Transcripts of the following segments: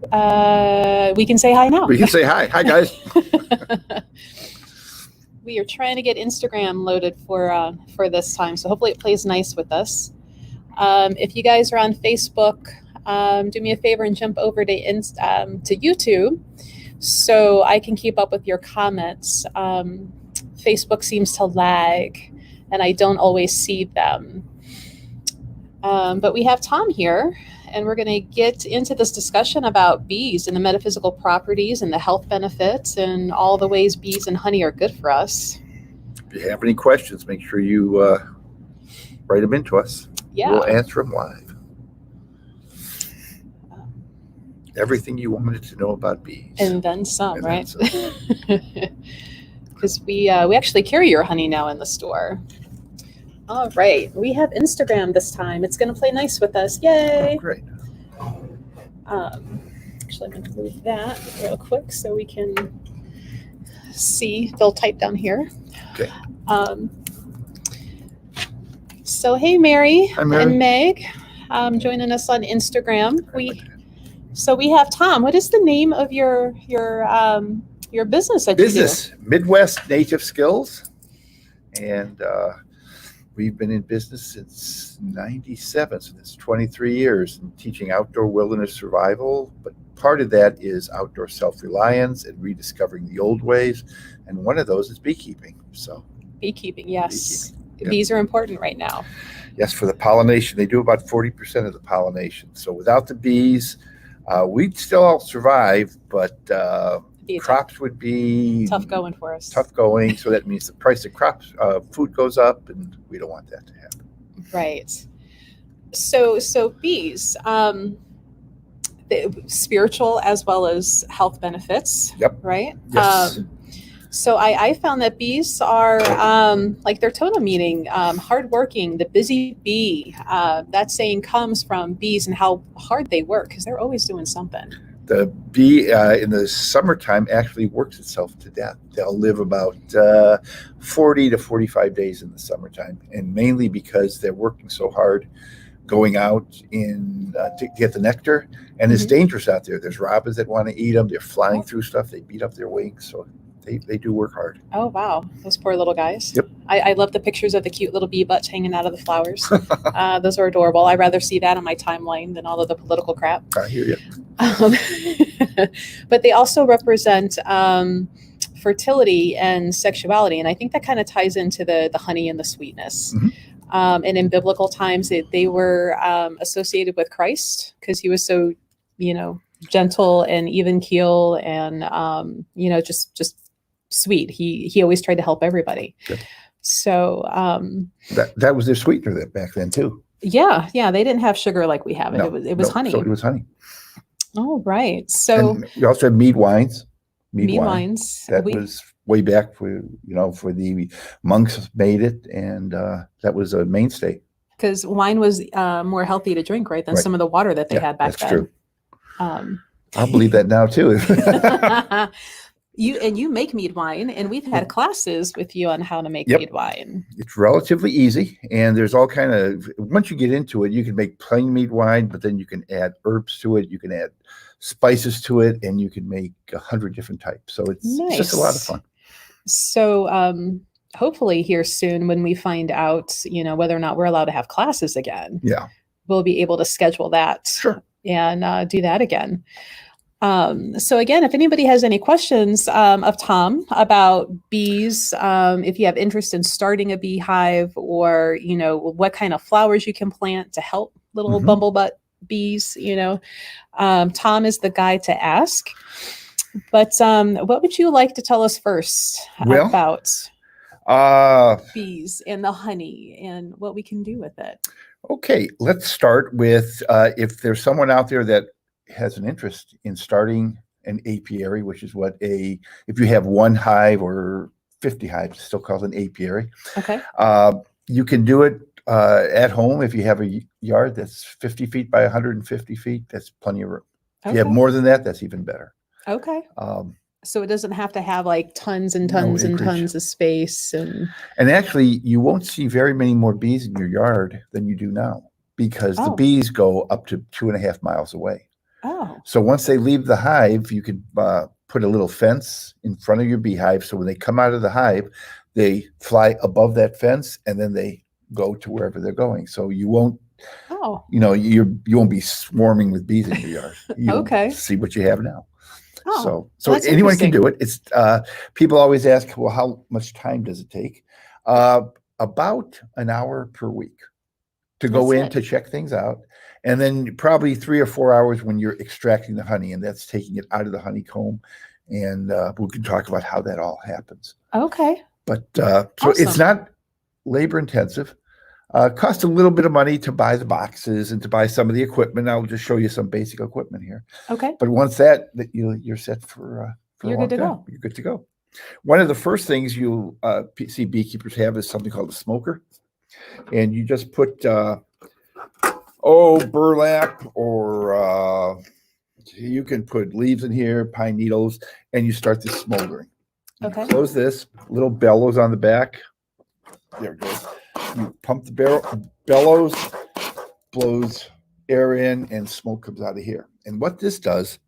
We can say hi now. We can say hi. Hi, guys. We are trying to get Instagram loaded for this time, so hopefully it plays nice with us. If you guys are on Facebook, do me a favor and jump over to YouTube so I can keep up with your comments. Facebook seems to lag, and I don't always see them. But we have Tom here, and we're going to get into this discussion about bees and the metaphysical properties and the health benefits and all the ways bees and honey are good for us. If you have any questions, make sure you write them into us. Yeah. We'll answer them live. Everything you wanted to know about bees. And then some, right? Because we actually carry your honey now in the store. All right. We have Instagram this time. It's going to play nice with us. Yay. Oh, great. Actually, I'm going to move that real quick so we can see. They'll type down here. Okay. So, hey, Mary. Hi, Mary. And Meg, joining us on Instagram. We have Tom. What is the name of your business that you do? Midwest Native Skills, and we've been in business since '97, so that's 23 years, and teaching outdoor wilderness survival. But part of that is outdoor self-reliance and rediscovering the old ways, and one of those is beekeeping. So beekeeping, yes. Beekeeping. Bees are important right now. Yes, for the pollination. They do about 40% of the pollination. So without the bees, we'd still all survive, but crops would be tough going for us. Tough going. So that means the price of crops, food goes up, and we don't want that to happen. Right. So bees, spiritual as well as health benefits. Yep. Right. Yes. So I found that bees are like their totem meaning, hardworking, the busy bee. That saying comes from bees and how hard they work because they're always doing something. The bee in the summertime actually works itself to death. They'll live about 40 to 45 days in the summertime, and mainly because they're working so hard going out to get the nectar, and it's dangerous out there. There's robins that want to eat them. They're flying through stuff. They beat up their wings, so they do work hard. Oh, wow. Those poor little guys. Yep. I love the pictures of the cute little bee butts hanging out of the flowers. Those are adorable. I'd rather see that on my timeline than all of the political crap. I hear you. But they also represent fertility and sexuality. And I think that kind of ties into the honey and the sweetness. And in biblical times, they were associated with Christ because he was so, gentle and even keel and, just sweet. He always tried to help everybody. Good. So that was their sweetener back then too. Yeah, they didn't have sugar like we have it. It was honey. So it was honey. Oh, right. So and we also had mead wines. Mead wines. That was way back for the monks made it, and that was a mainstay. Because wine was more healthy to drink, right, than some of the water that they had back then. That's true. I'll believe that now too. You make mead wine, and we've had classes with you on how to make mead wine. It's relatively easy, and there's all kind of, once you get into it, you can make plain mead wine, but then you can add herbs to it, you can add spices to it, and you can make 100 different types. So it's just a lot of fun. So hopefully here soon, when we find out, whether or not we're allowed to have classes again, we'll be able to schedule that and do that again. So again, if anybody has any questions of Tom about bees, if you have interest in starting a beehive or, what kind of flowers you can plant to help little bumblebutt bees, Tom is the guy to ask. But what would you like to tell us first about bees and the honey and what we can do with it? Okay, let's start with if there's someone out there that has an interest in starting an apiary, which is if you have one hive or 50 hives, it's still called an apiary. Okay. You can do it at home if you have a yard that's 50 feet by 150 feet. That's plenty of room. If you have more than that, that's even better. Okay. So it doesn't have to have like tons and tons and tons of space. And actually, you won't see very many more bees in your yard than you do now because the bees go up to 2.5 miles away. Oh. So once they leave the hive, you could put a little fence in front of your beehive. So when they come out of the hive, they fly above that fence and then they go to wherever they're going. So you won't, you won't be swarming with bees in your yard. You'll see what you have now. Oh, so anyone can do it. It's people always ask, well, how much time does it take? About an hour per week to go in to check things out. And then probably 3 or 4 hours when you're extracting the honey, and that's taking it out of the honeycomb. And we can talk about how that all happens. Okay. But so it's not labor intensive. Costs a little bit of money to buy the boxes and to buy some of the equipment. I'll just show you some basic equipment here. Okay. But once you're set for you're good to go. You're good to go. One of the first things you see beekeepers have is something called a smoker, and you just put burlap, or you can put leaves in here, pine needles, and you start this smoldering. Okay. You close this, little bellows on the back. There it goes. You pump the bellows, blows air in, and smoke comes out of here. And what this does,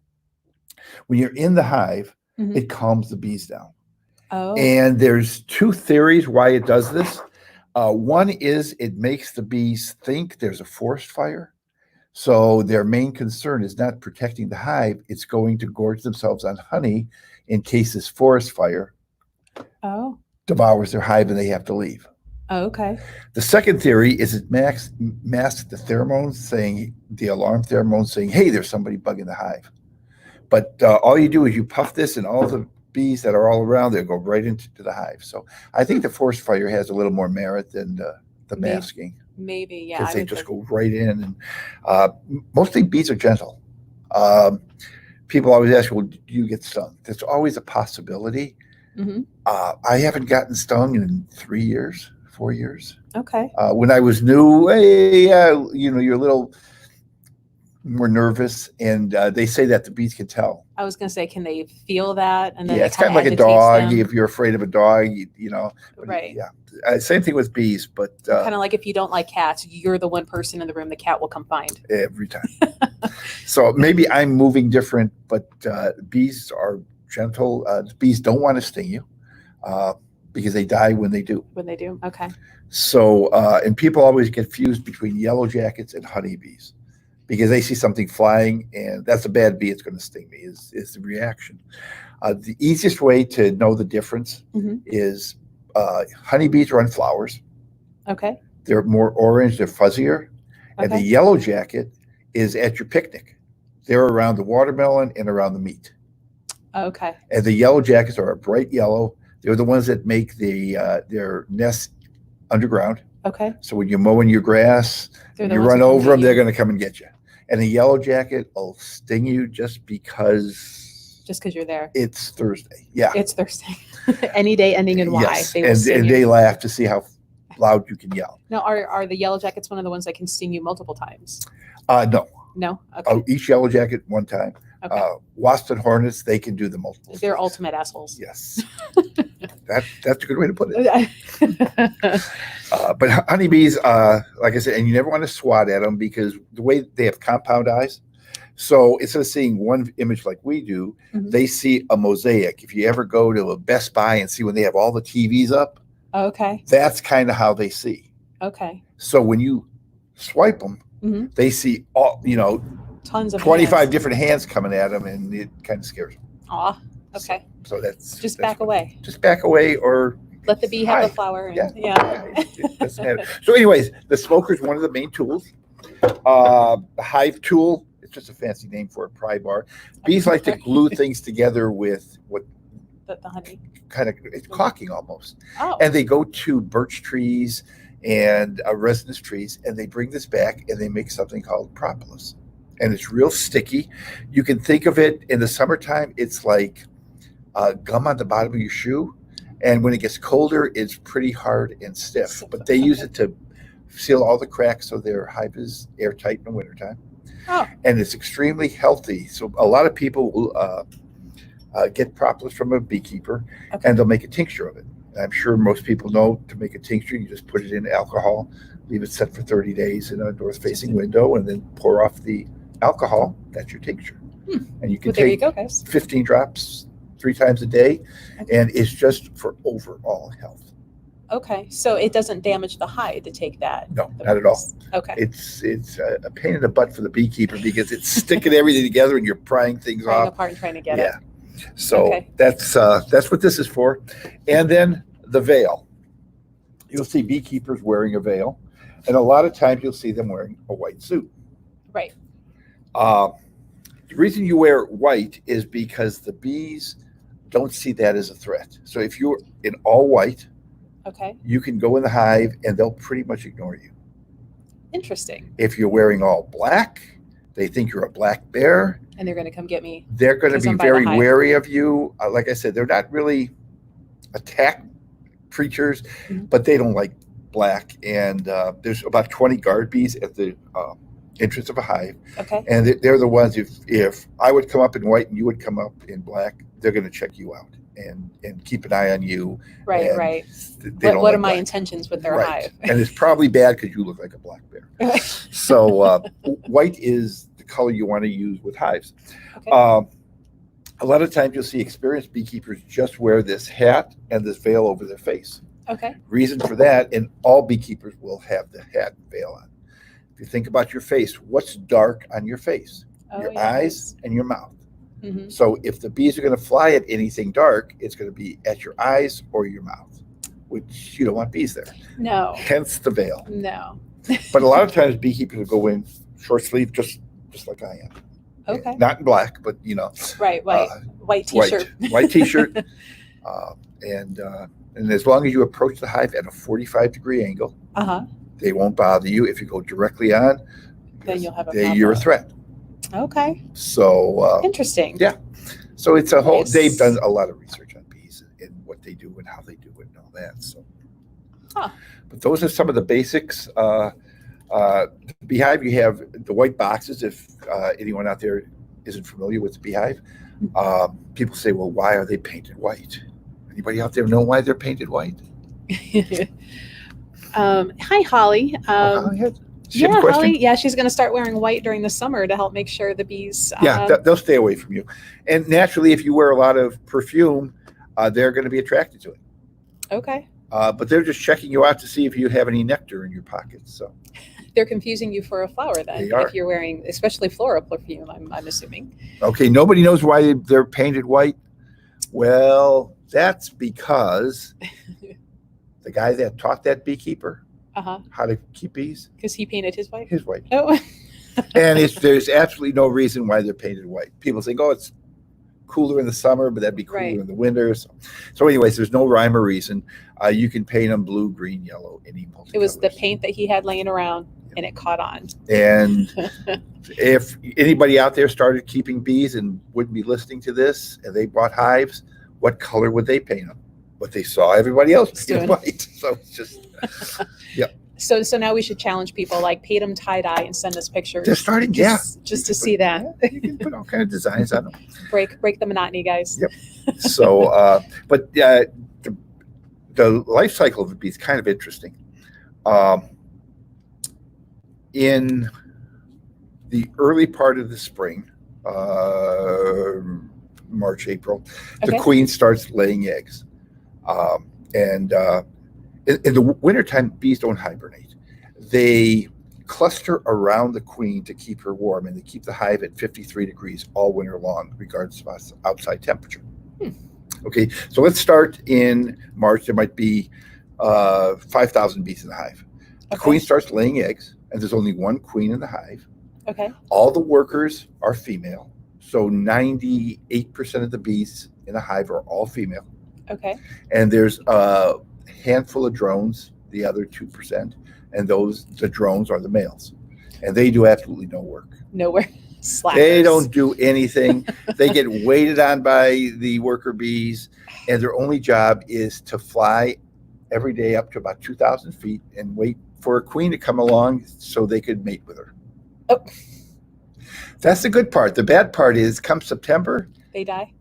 when you're in the hive, it calms the bees down. Oh. And there's 2 theories why it does this. One is it makes the bees think there's a forest fire. So their main concern is not protecting the hive. It's going to gorge themselves on honey in case this forest fire devours their hive and they have to leave. Oh, okay. The second theory is it masks the pheromones, the alarm pheromones saying, hey, there's somebody bugging the hive. But all you do is you puff this, and all the bees that are all around there go right into the hive. So I think the forest fire has a little more merit than the masking. Maybe, yeah. Because they just go right in. And mostly bees are gentle. People always ask, well, do you get stung? There's always a possibility. I haven't gotten stung in 3 years. 4 years. Okay. When I was new, you're a little more nervous, and they say that the bees can tell. I was going to say, can they feel that? And then it's kind of like a dog. Them. If you're afraid of a dog, Right. Yeah. Same thing with bees, but kind of like if you don't like cats, you're the one person in the room the cat will come find every time. So maybe I'm moving different, but bees are gentle. Bees don't want to sting you. Because they die when they do. When they do, okay. So, and people always get confused between yellow jackets and honeybees because they see something flying and that's a bad bee, it's going to sting me, is the reaction. The easiest way to know the difference is honeybees are on flowers. Okay. They're more orange, they're fuzzier. Okay. And the yellow jacket is at your picnic. They're around the watermelon and around the meat. Okay. And the yellow jackets are a bright yellow. They're the ones that make their nests underground. Okay. So when you're mowing your grass, you run over them, they're going to come and get you. And a yellow jacket will sting you just because you're there. It's Thursday. Yeah. It's Thursday. Any day ending in Y. Yes. And they laugh to see how loud you can yell. Now, are the yellow jackets one of the ones that can sting you multiple times? No. No? Okay. Each yellow jacket one time. Okay. Wasps and hornets, they can do the multiple. They're ultimate assholes. Yes. That's a good way to put it. But honeybees, like I said, and you never want to swat at them because the way they have compound eyes. So instead of seeing one image like we do, they see a mosaic. If you ever go to a Best Buy and see when they have all the TVs up, okay, that's kind of how they see. Okay. So when you swipe them, they see all, tons of 25 different hands coming at them, and it kind of scares them. Aw, okay. So that's just back away. Just back away, or let the bee have the flower. And, yeah. It doesn't matter. So, anyways, the smoker is one of the main tools. The hive tool, it's just a fancy name for a pry bar. Bees like to glue things together with what the honey. Kind of, it's caulking almost. Oh. And they go to birch trees and resinous trees, and they bring this back and they make something called propolis. And it's real sticky. You can think of it in the summertime, it's like gum on the bottom of your shoe. And when it gets colder, it's pretty hard and stiff. But they use it to seal all the cracks so their hive is airtight in the wintertime. Oh. And it's extremely healthy. So a lot of people will get propolis from a beekeeper, and they'll make a tincture of it. And I'm sure most people know to make a tincture, you just put it in alcohol, leave it set for 30 days in a north-facing window, and then pour off the alcohol, that's your tincture. And you can there you take go, guys. 15 drops 3 times a day, and it's just for overall health. Okay, so it doesn't damage the hive to take that? No, not at all. Okay. It's a pain in the butt for the beekeeper because it's sticking everything together and you're prying things off. Apart and trying to get it. So that's what this is for. And then the veil. You'll see beekeepers wearing a veil, and a lot of times you'll see them wearing a white suit. Right. The reason you wear white is because the bees don't see that as a threat. So if you're in all white, you can go in the hive and they'll pretty much ignore you. Interesting. If you're wearing all black, they think you're a black bear. And they're going to come get me. They're going to be very wary of you. Like I said, they're not really attack creatures, but they don't like black. And there's about 20 guard bees at the entrance of a hive. And they're the ones, if I would come up in white and you would come up in black, they're going to check you out and keep an eye on you. Right. What are my intentions with their hive? And it's probably bad because you look like a black bear. So white is the color you want to use with hives. A lot of times you'll see experienced beekeepers just wear this hat and this veil over their face. Reason for that, and all beekeepers will have the hat and veil on. If you think about your face, what's dark on your face? Your eyes and your mouth. So if the bees are going to fly at anything dark, it's going to be at your eyes or your mouth, which you don't want bees there. No. Hence the veil. No. But a lot of times beekeepers will go in short sleeve, just like I am. Not in black, but white t-shirt. White t-shirt. And as long as you approach the hive at a 45-degree angle, they won't bother you. If you go directly on, then you'll have a problem. You're a threat. So interesting. Yeah. So it's a whole. They've done a lot of research on bees and what they do and how they do it and all that. So, but those are some of the basics. Beehive, you have the white boxes. If anyone out there isn't familiar with the beehive, people say, "Well, why are they painted white?" Anybody out there know why they're painted white? Hi, Holly. Holly. Yeah, she's going to start wearing white during the summer to help make sure the bees. They'll stay away from you. And naturally, if you wear a lot of perfume, they're going to be attracted to it. But they're just checking you out to see if you have any nectar in your pockets. So they're confusing you for a flower then. They are. If you're wearing, especially floral perfume, I'm assuming. Nobody knows why they're painted white. Well, that's because the guy that taught that beekeeper how to keep bees. Because he painted his white? His white. Oh. And there's absolutely no reason why they're painted white. People think, it's cooler in the summer, but that'd be cooler in the winter. So anyways, there's no rhyme or reason. You can paint them blue, green, yellow, any multicolors. It was the paint that he had laying around, and it caught on. And if anybody out there started keeping bees and wouldn't be listening to this, and they bought hives, what color would they paint them? What they saw everybody else paint white. So it's just, So now we should challenge people, like paint them tie-dye and send us pictures. They're starting, just to see that. You can put all kind of designs on them. Break the monotony, guys. Yep. So, but the life cycle of the bee is kind of interesting. In the early part of the spring, March, April, the queen starts laying eggs. In the wintertime, bees don't hibernate. They cluster around the queen to keep her warm, and they keep the hive at 53 degrees all winter long, regardless of outside temperature. So let's start in March. There might be 5,000 bees in the hive. The queen starts laying eggs, and there's only one queen in the hive. All the workers are female, so 98% of the bees in the hive are all female. And there's a handful of drones, the other 2%, and the drones are the males, and they do absolutely no work. Slackers. They don't do anything. They get waited on by the worker bees, and their only job is to fly every day up to about 2,000 feet and wait for a queen to come along so they could mate with her. That's the good part. The bad part is, come September, they die.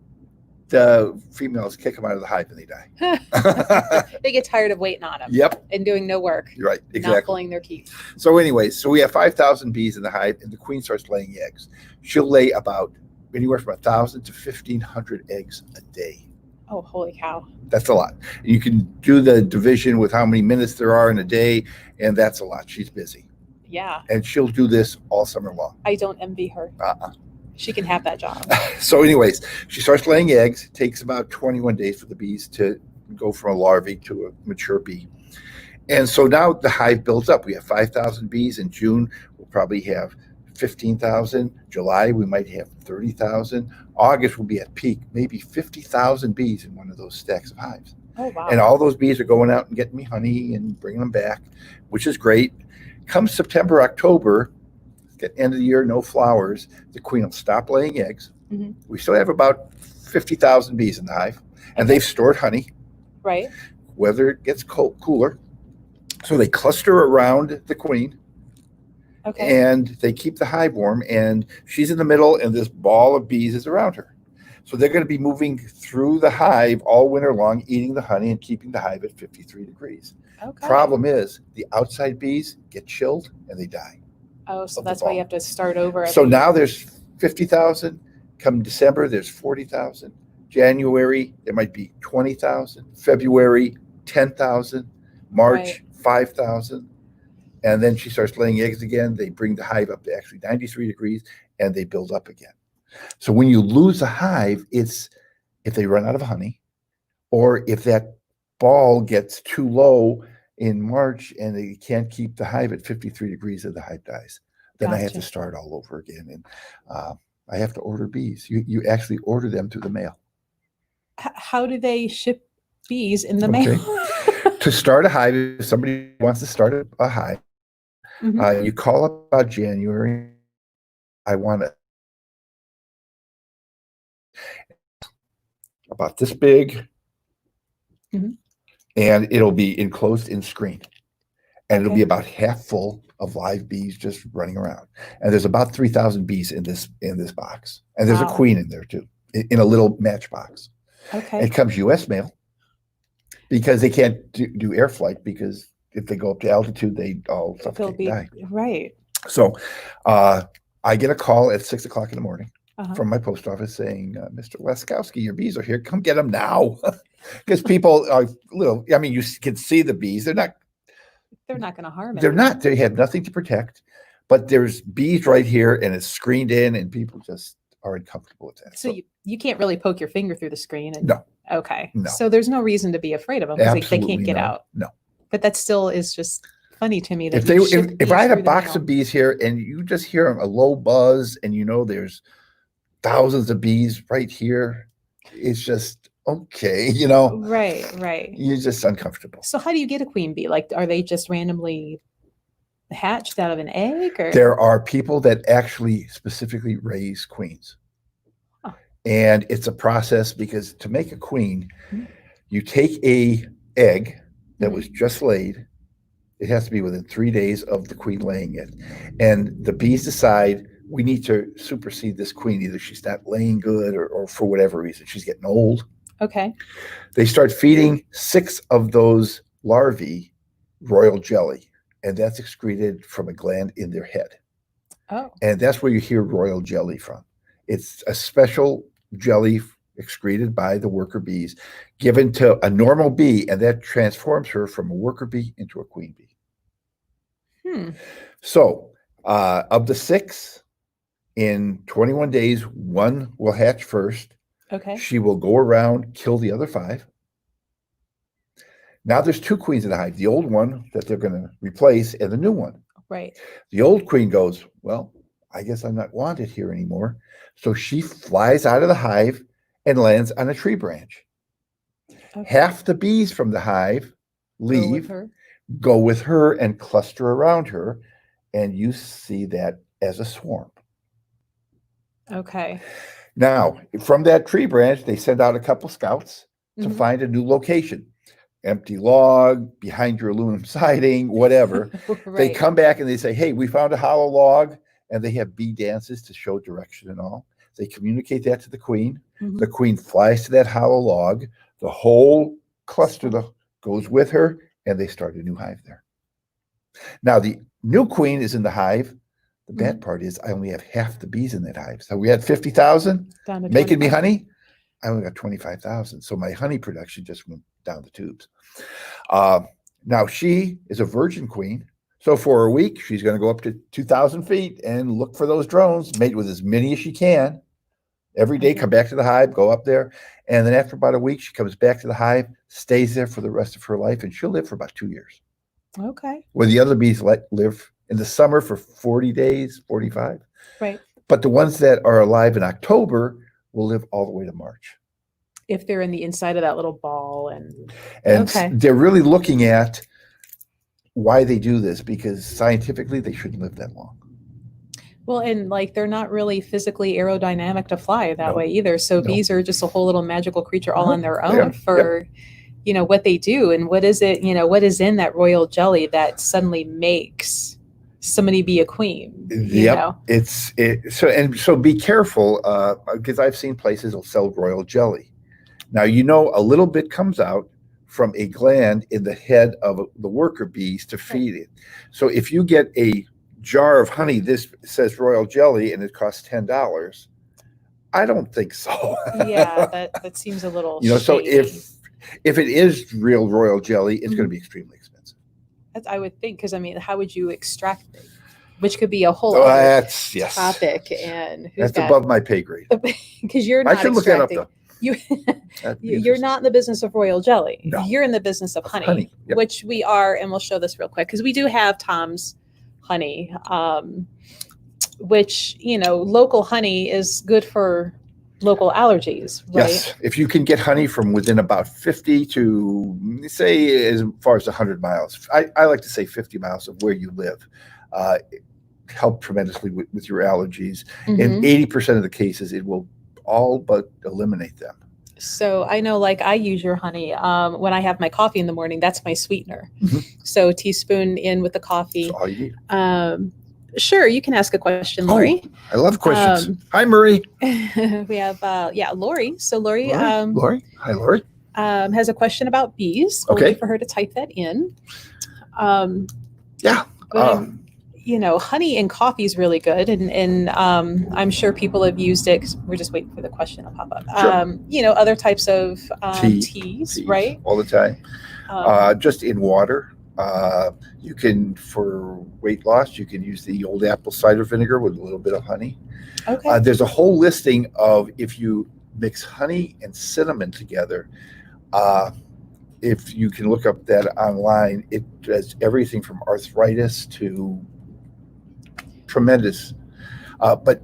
the females kick them out of the hive and they die. They get tired of waiting on them. Yep. And doing no work. Right, exactly. Not pulling their teeth. So anyways, so we have 5,000 bees in the hive, and the queen starts laying eggs. She'll lay about anywhere from 1,000 to 1,500 eggs a day. Oh, holy cow. That's a lot. You can do the division with how many minutes there are in a day, and that's a lot. She's busy. Yeah. And she'll do this all summer long. I don't envy her. She can have that job. So anyways, she starts laying eggs. It takes about 21 days for the bees to go from a larvae to a mature bee. And so now the hive builds up. We have 5,000 bees. In June, we'll probably have 15,000. July, we might have 30,000. August will be at peak, maybe 50,000 bees in one of those stacks of hives. Oh, wow. And all those bees are going out and getting me honey and bringing them back, which is great. Come September, October, end of the year, no flowers, the queen will stop laying eggs. Mm-hmm. We still have about 50,000 bees in the hive, and they've stored honey. Right. Weather gets cooler. So they cluster around the queen. Okay. And they keep the hive warm, and she's in the middle, and this ball of bees is around her. So they're going to be moving through the hive all winter long, eating the honey and keeping the hive at 53 degrees. Okay. Problem is, the outside bees get chilled and they die. Oh, so that's why you have to start over. So now there's 50,000. Come December, there's 40,000. January, there might be 20,000. February, 10,000. March, 5,000. And then she starts laying eggs again. They bring the hive up to actually 93 degrees, and they build up again. So when you lose a hive, it's if they run out of honey, or if that ball gets too low in March and they can't keep the hive at 53 degrees and the hive dies. Then I have to start all over again. And I have to order bees. You actually order them through the mail. How do they ship bees in the mail? To start a hive, if somebody wants to start a hive, mm-hmm. You call up about January. I want it about this big, mm-hmm. and it'll be enclosed in screen, and it'll be about half full of live bees just running around. And there's about 3,000 bees in this box, and there's a queen in there too, in a little matchbox. Okay, it comes U.S. mail because they can't do air flight, because if they go up to altitude, they all suffocate and die. Right. So I get a call at 6 o'clock in the morning from my post office saying, Mr. Laskowski, your bees are here. Come get them now. Because people are you can see the bees. They're not going to harm it. They're not. They have nothing to protect. But there's bees right here, and it's screened in, and people just are uncomfortable with that. So you can't really poke your finger through the screen. No. Okay. No. So there's no reason to be afraid of them, because they can't get out. No. But that still is just funny to me. That if I had a box of bees here and you just hear a low buzz, and there's thousands of bees right here, it's just okay, Right. You're just uncomfortable. So how do you get a queen bee? Like, are they just randomly hatched out of an egg? Or? There are people that actually specifically raise queens. Huh. And it's a process, because to make a queen, you take a egg that was just laid. It has to be within 3 days of the queen laying it. And the bees decide, we need to supersede this queen. Either she's not laying good, or for whatever reason, she's getting old. Okay. They start feeding 6 of those larvae royal jelly, and that's excreted from a gland in their head. Oh. And that's where you hear royal jelly from. It's a special jelly excreted by the worker bees, given to a normal bee, and that transforms her from a worker bee into a queen bee. So of the 6, in 21 days, 1 will hatch first. Okay. She will go around, kill the other 5. Now there's 2 queens in the hive, the old one that they're going to replace and the new one. Right. The old queen goes, well, I guess I'm not wanted here anymore. So she flies out of the hive and lands on a tree branch. Okay. Half the bees from the hive leave, go with her and cluster around her, and you see that as a swarm. Okay. Now, from that tree branch, they send out a couple scouts to find a new location. Empty log, behind your aluminum siding, whatever. Right. They come back and they say, hey, we found a hollow log, and they have bee dances to show direction and all. They communicate that to the queen. Mm-hmm. The queen flies to that hollow log. The whole cluster goes with her, and they start a new hive there. Now, the new queen is in the hive. The bad part is I only have half the bees in that hive. So we had 50,000 making me honey. I only got 25,000. So my honey production just went down the tubes. Now, she is a virgin queen. So for a week, she's going to go up to 2,000 feet and look for those drones, mate with as many as she can. Every day, come back to the hive, go up there. And then after about a week, she comes back to the hive, stays there for the rest of her life, and she'll live for about 2 years. Okay. Where the other bees live in the summer for 40 days, 45. Right. But the ones that are alive in October will live all the way to March. If they're in the inside of that little ball. And they're really looking at why they do this, because scientifically they shouldn't live that long. Well, and like they're not really physically aerodynamic to fly that way either. So bees are just a whole little magical creature all on their own for, what they do. And what is it, what is in that royal jelly that suddenly makes somebody be a queen? You know? So be careful, because I've seen places will sell royal jelly. Now, a little bit comes out from a gland in the head of the worker bees to feed it. So if you get a jar of honey, this says royal jelly, and it costs $10. I don't think so. Yeah, that seems a little shady. So if it is real royal jelly, it's going to be extremely expensive. I would think, because how would you extract it? Which could be a whole other topic, and that's above my pay grade. Because you're not. I should look that up though. You're not in the business of royal jelly. No. You're in the business of honey. Which we are, and we'll show this real quick because we do have Tom's honey, which local honey is good for local allergies, right? Yes, if you can get honey from within about 50 to say as far as 100 miles. I like to say 50 miles of where you live. Help tremendously with your allergies. In 80% of the cases, it will all but eliminate them. So I know, like, I use your honey when I have my coffee in the morning. That's my sweetener. So a teaspoon in with the coffee. That's all you need. Sure, you can ask a question, Lori. I love questions. Hi, Murray. We have Lori. So Lori. Lori. Hi, Lori. Has a question about bees. We'll wait for her to type that in. Honey and coffee is really good, and I'm sure people have used it. 'Cause we're just waiting for the question to pop up. Sure. Other types of teas, right? All the time. Just in water. You can, for weight loss, you can use the old apple cider vinegar with a little bit of honey. Okay. There's a whole listing of, if you mix honey and cinnamon together, if you can look up that online, it does everything from arthritis to tremendous. But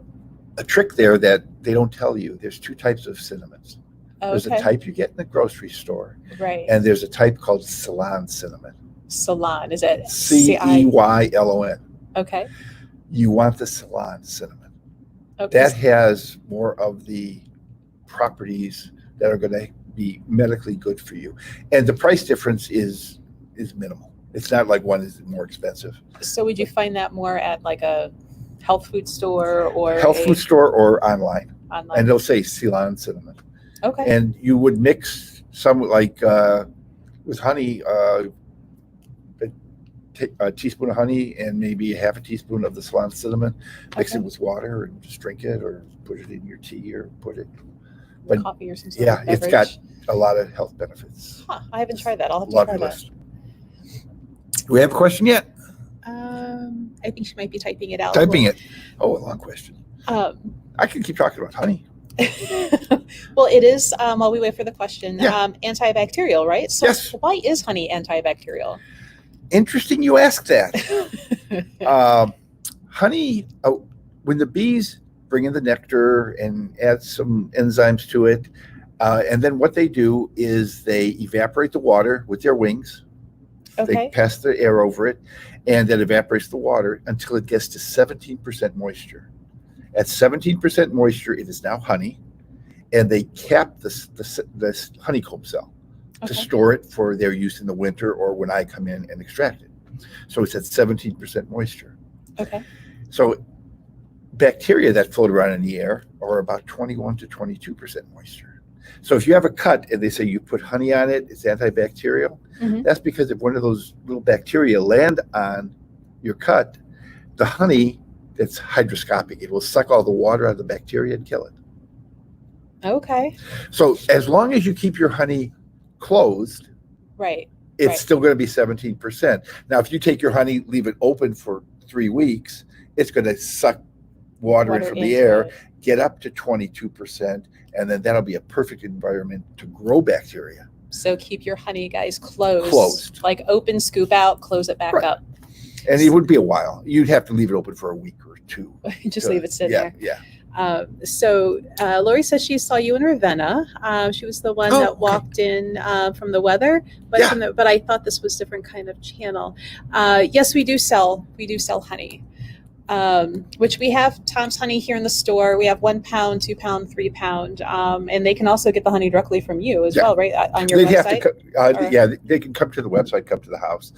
a trick there that they don't tell you, there's 2 types of cinnamons. There's a type you get in the grocery store. Right. And there's a type called Ceylon cinnamon. Ceylon, is it Ceylon? Okay. You want the Ceylon cinnamon. Okay. That has more of the properties that are going to be medically good for you. And the price difference is minimal. It's not like one is more expensive. So would you find that more at like a health food store or food store or online? Online. And they'll say Ceylon cinnamon. Okay. And you would mix some with honey, a teaspoon of honey and maybe half a teaspoon of the Ceylon cinnamon. Mix it with water and just drink it, or put it in your tea, or put it. But coffee or some sort of beverage. It's got a lot of health benefits. I haven't tried that. I'll have to try that. Do we have a question yet? I think she might be typing it out. Typing it. Oh, a long question. I can keep talking about honey. Well, it is, while we wait for the question, Yeah. Antibacterial, right? So Yes. Why is honey antibacterial? Interesting you ask that. Honey, when the bees bring in the nectar and add some enzymes to it, and then what they do is they evaporate the water with their wings. Okay. They pass the air over it, and that evaporates the water until it gets to 17% moisture. At 17% moisture, it is now honey, and they cap this honeycomb cell to store it for their use in the winter or when I come in and extract it. So it's at 17% moisture. Okay. So bacteria that float around in the air are about 21 to 22% moisture. So if you have a cut and they say you put honey on it, it's antibacterial, that's because if one of those little bacteria land on your cut, the honey, it's hygroscopic. It will suck all the water out of the bacteria and kill it. Okay. So as long as you keep your honey closed, it's still going to be 17%. Now, if you take your honey, leave it open for 3 weeks, it's going to suck water in from the air, get up to 22%, and then that'll be a perfect environment to grow bacteria. So keep your honey, guys, closed. Like open, scoop out, close it back up. And it would be a while. You'd have to leave it open for a week or two. Just leave it sitting there. Yeah. So Lori says she saw you in Ravenna. She was the one that walked in from the weather, but but I thought this was different kind of channel. Yes, we do sell honey, which we have Tom's Honey here in the store. We have 1 pound, 2 pound, 3 pound, and they can also get the honey directly from you as well, right? On your website. They can come to the website, come to the house,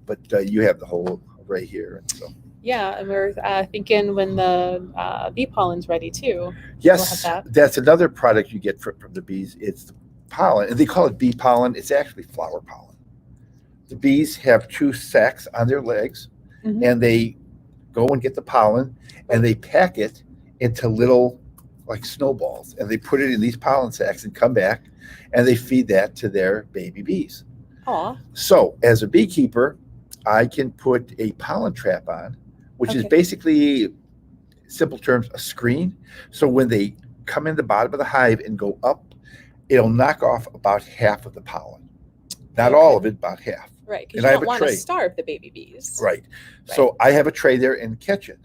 but you have the whole array here, and so. Yeah, and we're thinking when the bee pollen's ready too. Yes, that's another product you get from the bees. It's the pollen, and they call it bee pollen. It's actually flower pollen. The bees have 2 sacs on their legs, and they go and get the pollen, and they pack it into little, like snowballs, and they put it in these pollen sacs and come back, and they feed that to their baby bees. Aw. So, as a beekeeper, I can put a pollen trap on, which is basically, simple terms, a screen. So when they come in the bottom of the hive and go up, it'll knock off about half of the pollen. Not all of it, about half. Right, because you don't want to starve the baby bees. Right. So I have a tray there and catch it.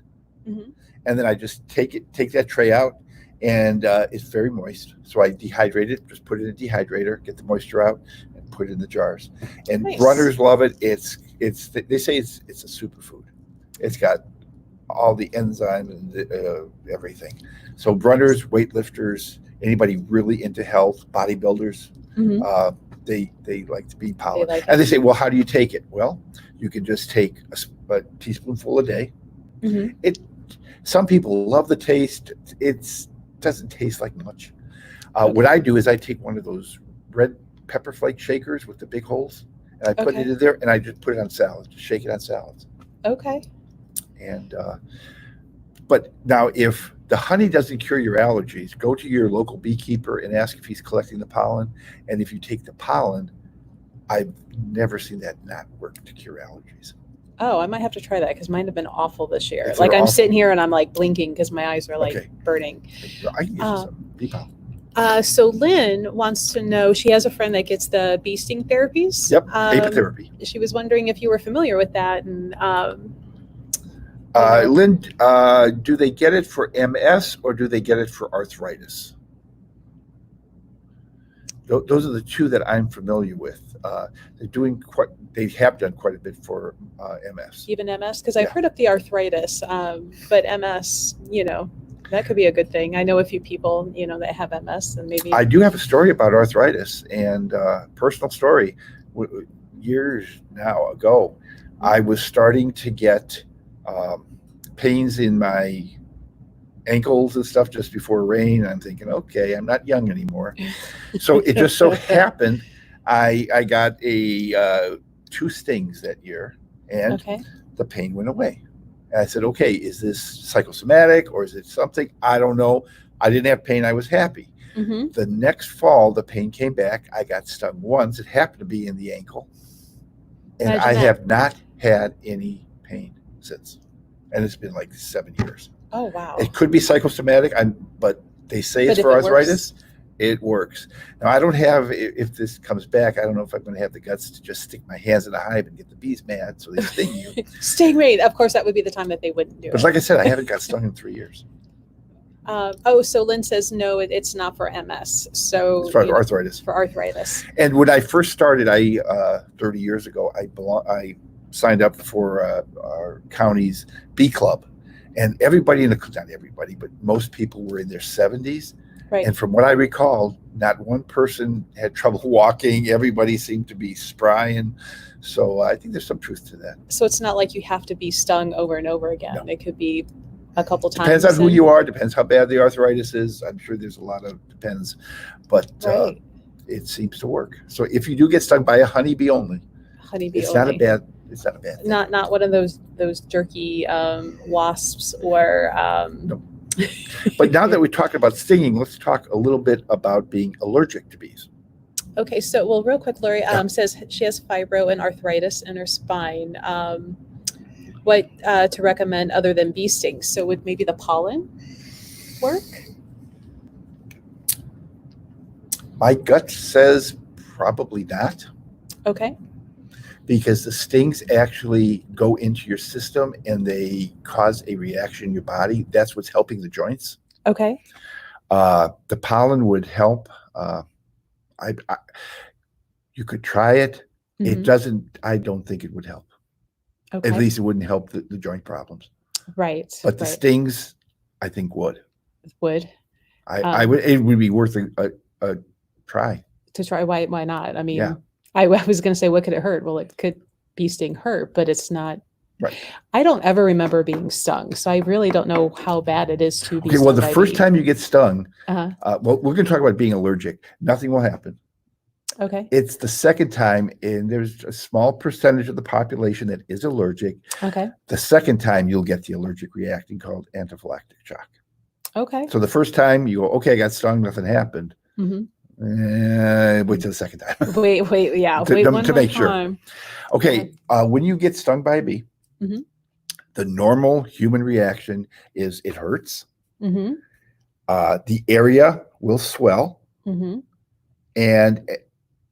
And then I just take that tray out, and it's very moist. So I dehydrate it, just put it in a dehydrator, get the moisture out, and put it in the jars. And runners love it. They say it's a superfood. It's got all the enzymes and everything. So runners, weightlifters, anybody really into health, bodybuilders, they like the bee pollen. And they say, well, how do you take it? Well, you can just take a teaspoonful a day. Some people love the taste. It doesn't taste like much. What I do is I take one of those red pepper flake shakers with the big holes, and I put it in there, and I just put it on salads, just shake it on salads. Okay. And but now, if the honey doesn't cure your allergies, go to your local beekeeper and ask if he's collecting the pollen. And if you take the pollen, I've never seen that not work to cure allergies. Oh, I might have to try that because mine have been awful this year. Like I'm sitting here and I'm like blinking because my eyes are like burning. I can use some bee pollen. So Lynn wants to know, she has a friend that gets the bee sting therapies. Yep, apitherapy. She was wondering if you were familiar with that. And Lynn, do they get it for MS or do they get it for arthritis? Those are the two that I'm familiar with. They have done quite a bit for MS. Even MS? Because I've heard of the arthritis, but MS, that could be a good thing. I know a few people, that have MS, and maybe. I do have a story about arthritis, and personal story. Years now ago, I was starting to get pains in my ankles and stuff just before rain. I'm thinking, okay, I'm not young anymore. So it just so happened I got 2 stings that year, and the pain went away. And I said, okay, is this psychosomatic or is it something? I don't know. I didn't have pain. I was happy. The next fall, the pain came back. I got stung once. It happened to be in the ankle. And I have not had any pain since. And it's been like 7 years. Oh, wow. It could be psychosomatic, but they say it's for arthritis. It works. Now, I don't have, if this comes back, I don't know if I'm going to have the guts to just stick my hands in a hive and get the bees mad so they sting you. Sting rate. Of course, that would be the time that they wouldn't do it. But like I said, I haven't got stung in 3 years. So Lynn says, no, it's not for MS. So it's for arthritis. For arthritis. And when I first started, 30 years ago, I signed up for our county's bee club. And everybody not everybody, but most people were in their 70s. Right. And from what I recall, not one person had trouble walking. Everybody seemed to be spry. And so I think there's some truth to that. So it's not like you have to be stung over and over again. No. It could be a couple times. Depends on who you are. Depends how bad the arthritis is. I'm sure there's a lot of depends, but it seems to work. So if you do get stung by a honeybee only, it's not a bad thing. Not one of those jerky wasps or. No. But now that we're talking about stinging, let's talk a little bit about being allergic to bees. Okay, so well, real quick, Lori says she has fibro and arthritis in her spine. What to recommend other than bee stings? So would maybe the pollen work? My gut says probably not. Okay. Because the stings actually go into your system and they cause a reaction in your body. That's what's helping the joints. Okay. The pollen would help. You could try it. It doesn't. I don't think it would help. Okay. At least it wouldn't help the joint problems. Right. But the stings, I think would. Would. I would. It would be worth a try. To try. Why not? I mean, I was going to say, what could it hurt? Well, it could bee sting hurt, but it's not. Right. I don't ever remember being stung, so I really don't know how bad it is to be stung. Well, the first time you get stung, well, we're going to talk about being allergic. Nothing will happen. Okay. It's the second time, and there's a small percentage of the population that is allergic. Okay. The second time, you'll get the allergic reaction called anaphylactic shock. Okay. So the first time you go, okay, I got stung, nothing happened. Wait till the second time. Wait, yeah. Wait one to more make time. Sure. Okay, when you get stung by a bee, the normal human reaction is it hurts. The area will swell. And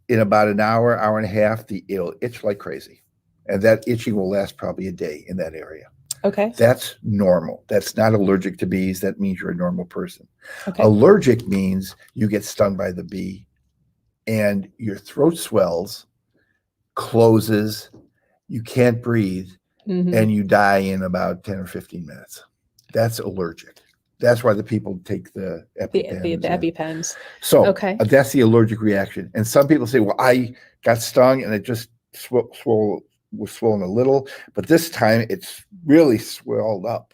in about an hour, hour and a half, it'll itch like crazy. And that itching will last probably a day in that area. Okay. That's normal. That's not allergic to bees. That means you're a normal person. Okay. Allergic means you get stung by the bee and your throat swells, closes, you can't breathe, and you die in about 10 or 15 minutes. That's allergic. That's why the people take the EpiPens. The EpiPens. So that's the allergic reaction. And some people say, well, I got stung and it just was swollen a little, but this time it's really swelled up.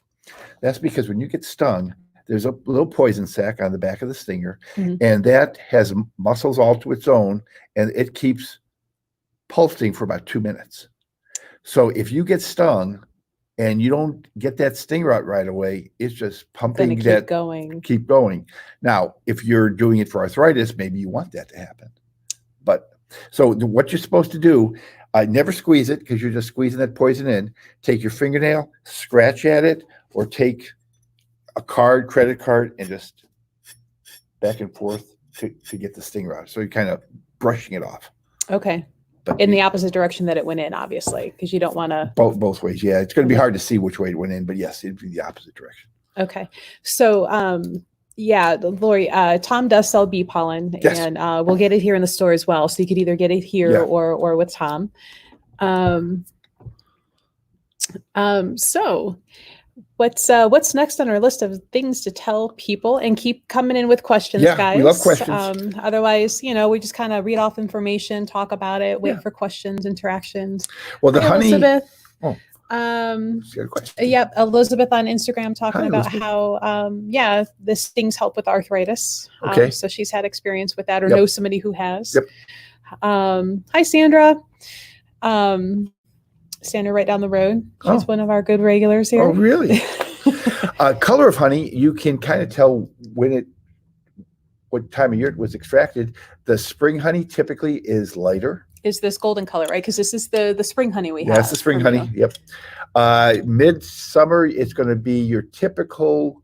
That's because when you get stung, there's a little poison sac on the back of the stinger, and that has muscles all to its own, and it keeps pulsing for about 2 minutes. So if you get stung and you don't get that stinger out right away, it's just pumping that. Keep going. Now, if you're doing it for arthritis, maybe you want that to happen. But so what you're supposed to do, never squeeze it because you're just squeezing that poison in. Take your fingernail, scratch at it, or take a credit card, and just back and forth to get the stinger out. So you're kind of brushing it off. Okay. But in the opposite direction that it went in, obviously, because you don't want to. Both ways, yeah. It's going to be hard to see which way it went in, but yes, it'd be the opposite direction. Okay. So, yeah, Lori, Tom does sell bee pollen, and we'll get it here in the store as well. So you could either get it here or with Tom. So what's next on our list of things to tell people? And keep coming in with questions, guys. We love questions. Otherwise, we just kind of read off information, talk about it, wait for questions, interactions. Well, the honey. Elizabeth. Oh. Yep, Elizabeth on Instagram talking about how this things help with arthritis. Okay. So she's had experience with that or knows somebody who has. Yep. Hi, Sandra. Sandra right down the road. She's one of our good regulars here. Oh, really? Color of honey, you can kind of tell what time of year it was extracted. The spring honey typically is lighter. Is this golden color, right? Because this is the spring honey we have. Yeah, that's the spring honey. Yep. Midsummer, it's going to be your typical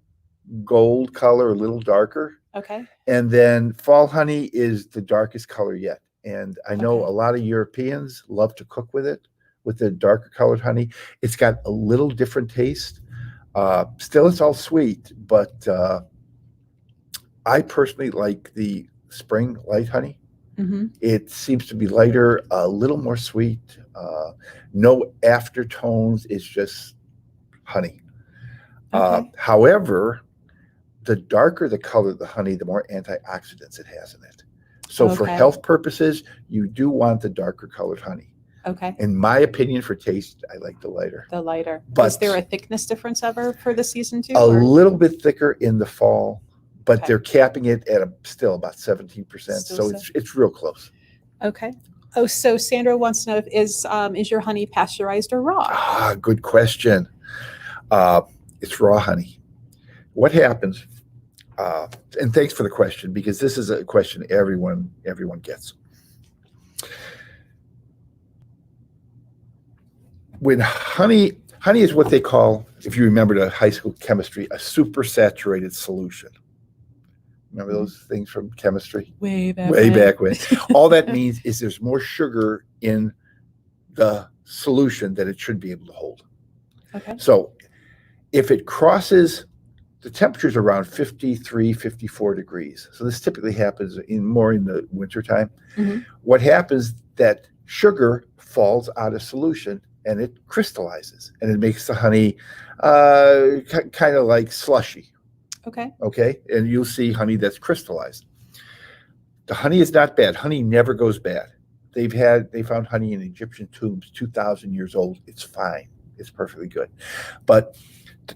gold color, a little darker. Okay. And then fall honey is the darkest color yet. And I know a lot of Europeans love to cook with it, with the darker colored honey. It's got a little different taste. Still, it's all sweet, but I personally like the spring light honey. It seems to be lighter, a little more sweet, no aftertones. It's just honey. However, the darker the color of the honey, the more antioxidants it has in it. So for health purposes, you do want the darker colored honey. Okay. In my opinion, for taste, I like the lighter. The lighter. But is there a thickness difference ever for the season too? A little bit thicker in the fall, but they're capping it at still about 17%. So it's real close. Okay. Oh, so Sandra wants to know is your honey pasteurized or raw? Good question. It's raw honey. What happens? And thanks for the question, because this is a question everyone gets. When honey is what they call, if you remember the high school chemistry, a supersaturated solution. Remember those things from chemistry? Way back when. All that means is there's more sugar in the solution than it should be able to hold. Okay. So if it crosses, the temperature's around 53, 54 degrees. So this typically happens more in the wintertime. Mm-hmm. What happens, that sugar falls out of solution and it crystallizes, and it makes the honey kind of like slushy. Okay. Okay. And you'll see honey that's crystallized. The honey is not bad. Honey never goes bad. They found honey in Egyptian tombs 2,000 years old. It's fine. It's perfectly good.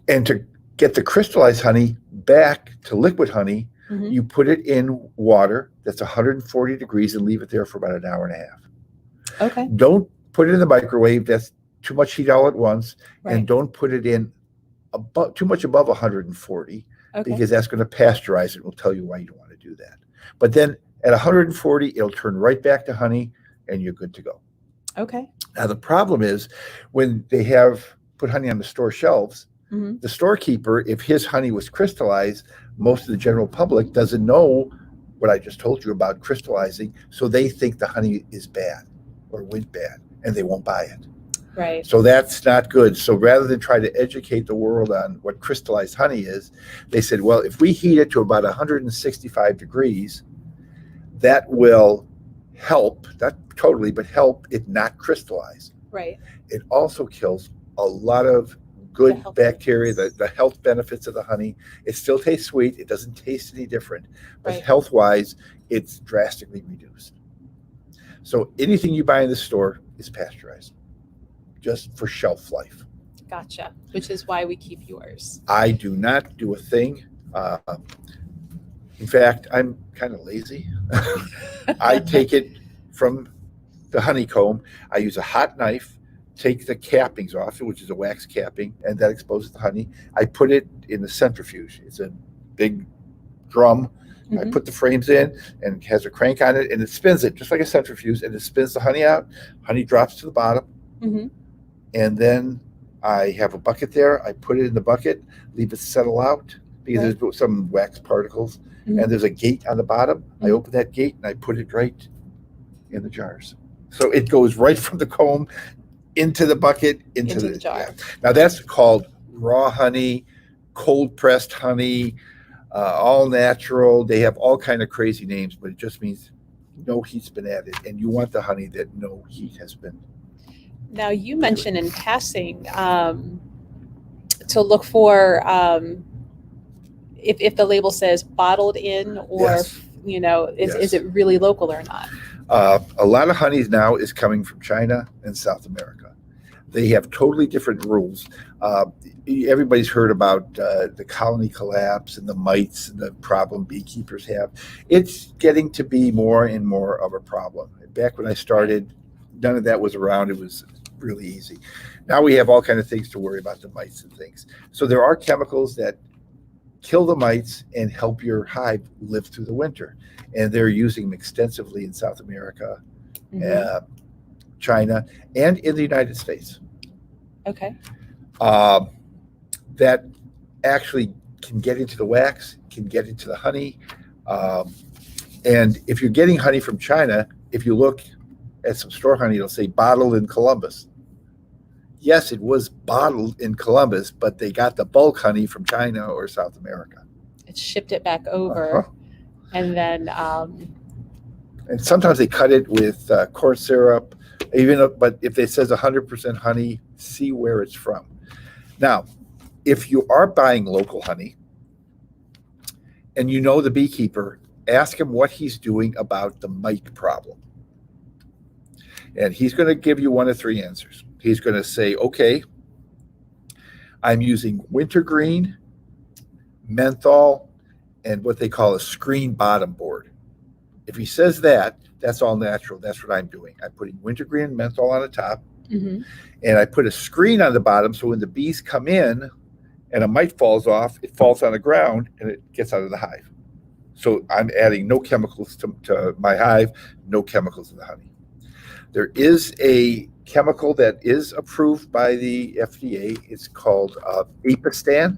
And to get the crystallized honey back to liquid honey, mm-hmm. you put it in water that's 140 degrees and leave it there for about an hour and a half. Okay. Don't put it in the microwave. That's too much heat all at once. Right. And don't put it in too much above 140. Okay. Because that's going to pasteurize it. We'll tell you why you don't want to do that. But then at 140, it'll turn right back to honey, and you're good to go. Okay. Now, the problem is when they have put honey on the store shelves, mm-hmm. the storekeeper, if his honey was crystallized, most of the general public doesn't know what I just told you about crystallizing, so they think the honey is bad or went bad, and they won't buy it. Right. So that's not good. So rather than try to educate the world on what crystallized honey is, they said, well, if we heat it to about 165 degrees, that will help, not totally, but help it not crystallize. Right. It also kills a lot of good bacteria, the health benefits of the honey. It still tastes sweet. It doesn't taste any different. But health-wise, it's drastically reduced. So anything you buy in the store is pasteurized, just for shelf life. Gotcha. Which is why we keep yours. I do not do a thing. In fact, I'm kind of lazy. I take it from the honeycomb. I use a hot knife, take the cappings off, which is a wax capping, and that exposes the honey. I put it in the centrifuge. It's a big drum. Mm-hmm. I put the frames in, and it has a crank on it, and it spins it just like a centrifuge, and it spins the honey out. Honey drops to the bottom. Mm-hmm. And then I have a bucket there. I put it in the bucket, leave it settle out, because there's some wax particles. Mm-hmm. And there's a gate on the bottom. Mm-hmm. I open that gate and I put it right in the jars. So it goes right from the comb into the bucket, into the jar. Yeah. Now that's called raw honey, cold pressed honey, all natural. They have all kind of crazy names, but it just means no heat's been added. And you want the honey that no heat has been. Now, you mentioned in passing to look for if the label says bottled in, or is it really local or not? A lot of honey now is coming from China and South America. They have totally different rules. Everybody's heard about the colony collapse and the mites and the problem beekeepers have. It's getting to be more and more of a problem. Back when I started, none of that was around. It was really easy. Now we have all kinds of things to worry about, the mites and things. So there are chemicals that kill the mites and help your hive live through the winter. And they're using them extensively in South America, mm-hmm. China, and in the United States. Okay. That actually can get into the wax, can get into the honey. And if you're getting honey from China, if you look at some store honey, it'll say bottled in Columbus. Yes, it was bottled in Columbus, but they got the bulk honey from China or South America. It shipped it back over, and then. And sometimes they cut it with corn syrup, but if it says 100% honey, see where it's from. Now, if you are buying local honey, and you know the beekeeper, ask him what he's doing about the mite problem. And he's going to give you one of three answers. He's going to say, okay, I'm using wintergreen, menthol, and what they call a screen bottom board. If he says that, that's all natural. That's what I'm doing. I'm putting wintergreen and menthol on the top, and I put a screen on the bottom so when the bees come in and a mite falls off, it falls on the ground and it gets out of the hive. So I'm adding no chemicals to my hive, no chemicals in the honey. There is a chemical that is approved by the FDA. It's called Apistan.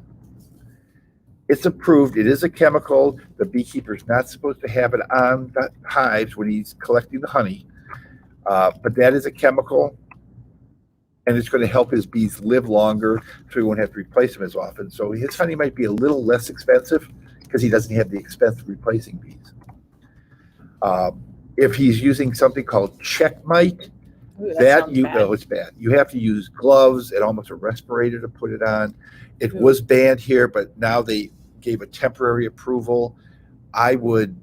It's approved. It is a chemical. The beekeeper's not supposed to have it on the hives when he's collecting the honey. But that is a chemical, and it's going to help his bees live longer so he won't have to replace them as often. So his honey might be a little less expensive because he doesn't have the expense of replacing bees. If he's using something called checkmite, it's bad. You have to use gloves and almost a respirator to put it on. It was banned here, but now they gave a temporary approval. I would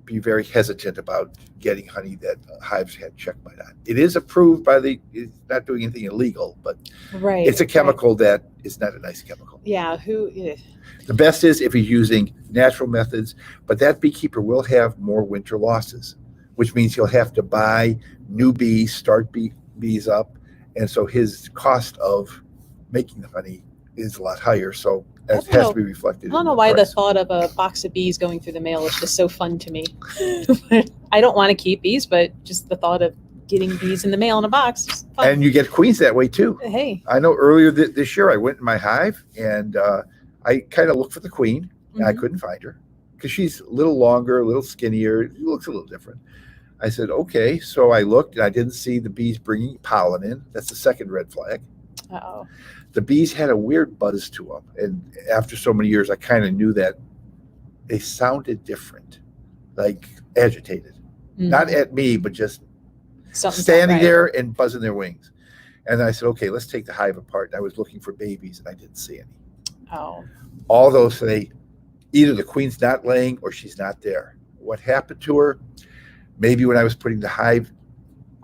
be very hesitant about getting honey that hives had checkmite on. It is approved by it's not doing anything illegal, but it's a chemical that is not a nice chemical. Yeah. The best is if he's using natural methods, but that beekeeper will have more winter losses, which means he'll have to buy new bees, start bees up, and so his cost of making the honey is a lot higher. So it has to be reflected. I don't know why the thought of a box of bees going through the mail is just so fun to me. I don't want to keep bees, but just the thought of getting bees in the mail in a box is fun. And you get queens that way too. Hey, I know earlier this year I went in my hive and I kind of looked for the queen and I couldn't find her because she's a little longer, a little skinnier. She looks a little different. I said, okay. So I looked and I didn't see the bees bringing pollen in. That's the second red flag. Uh-oh. The bees had a weird buzz to them. And after so many years, I kind of knew that they sounded different, like agitated. Not at me, but just standing there and buzzing their wings. And I said, okay, let's take the hive apart. And I was looking for babies and I didn't see any. Oh. All those say either the queen's not laying or she's not there. What happened to her? Maybe when I was putting the hive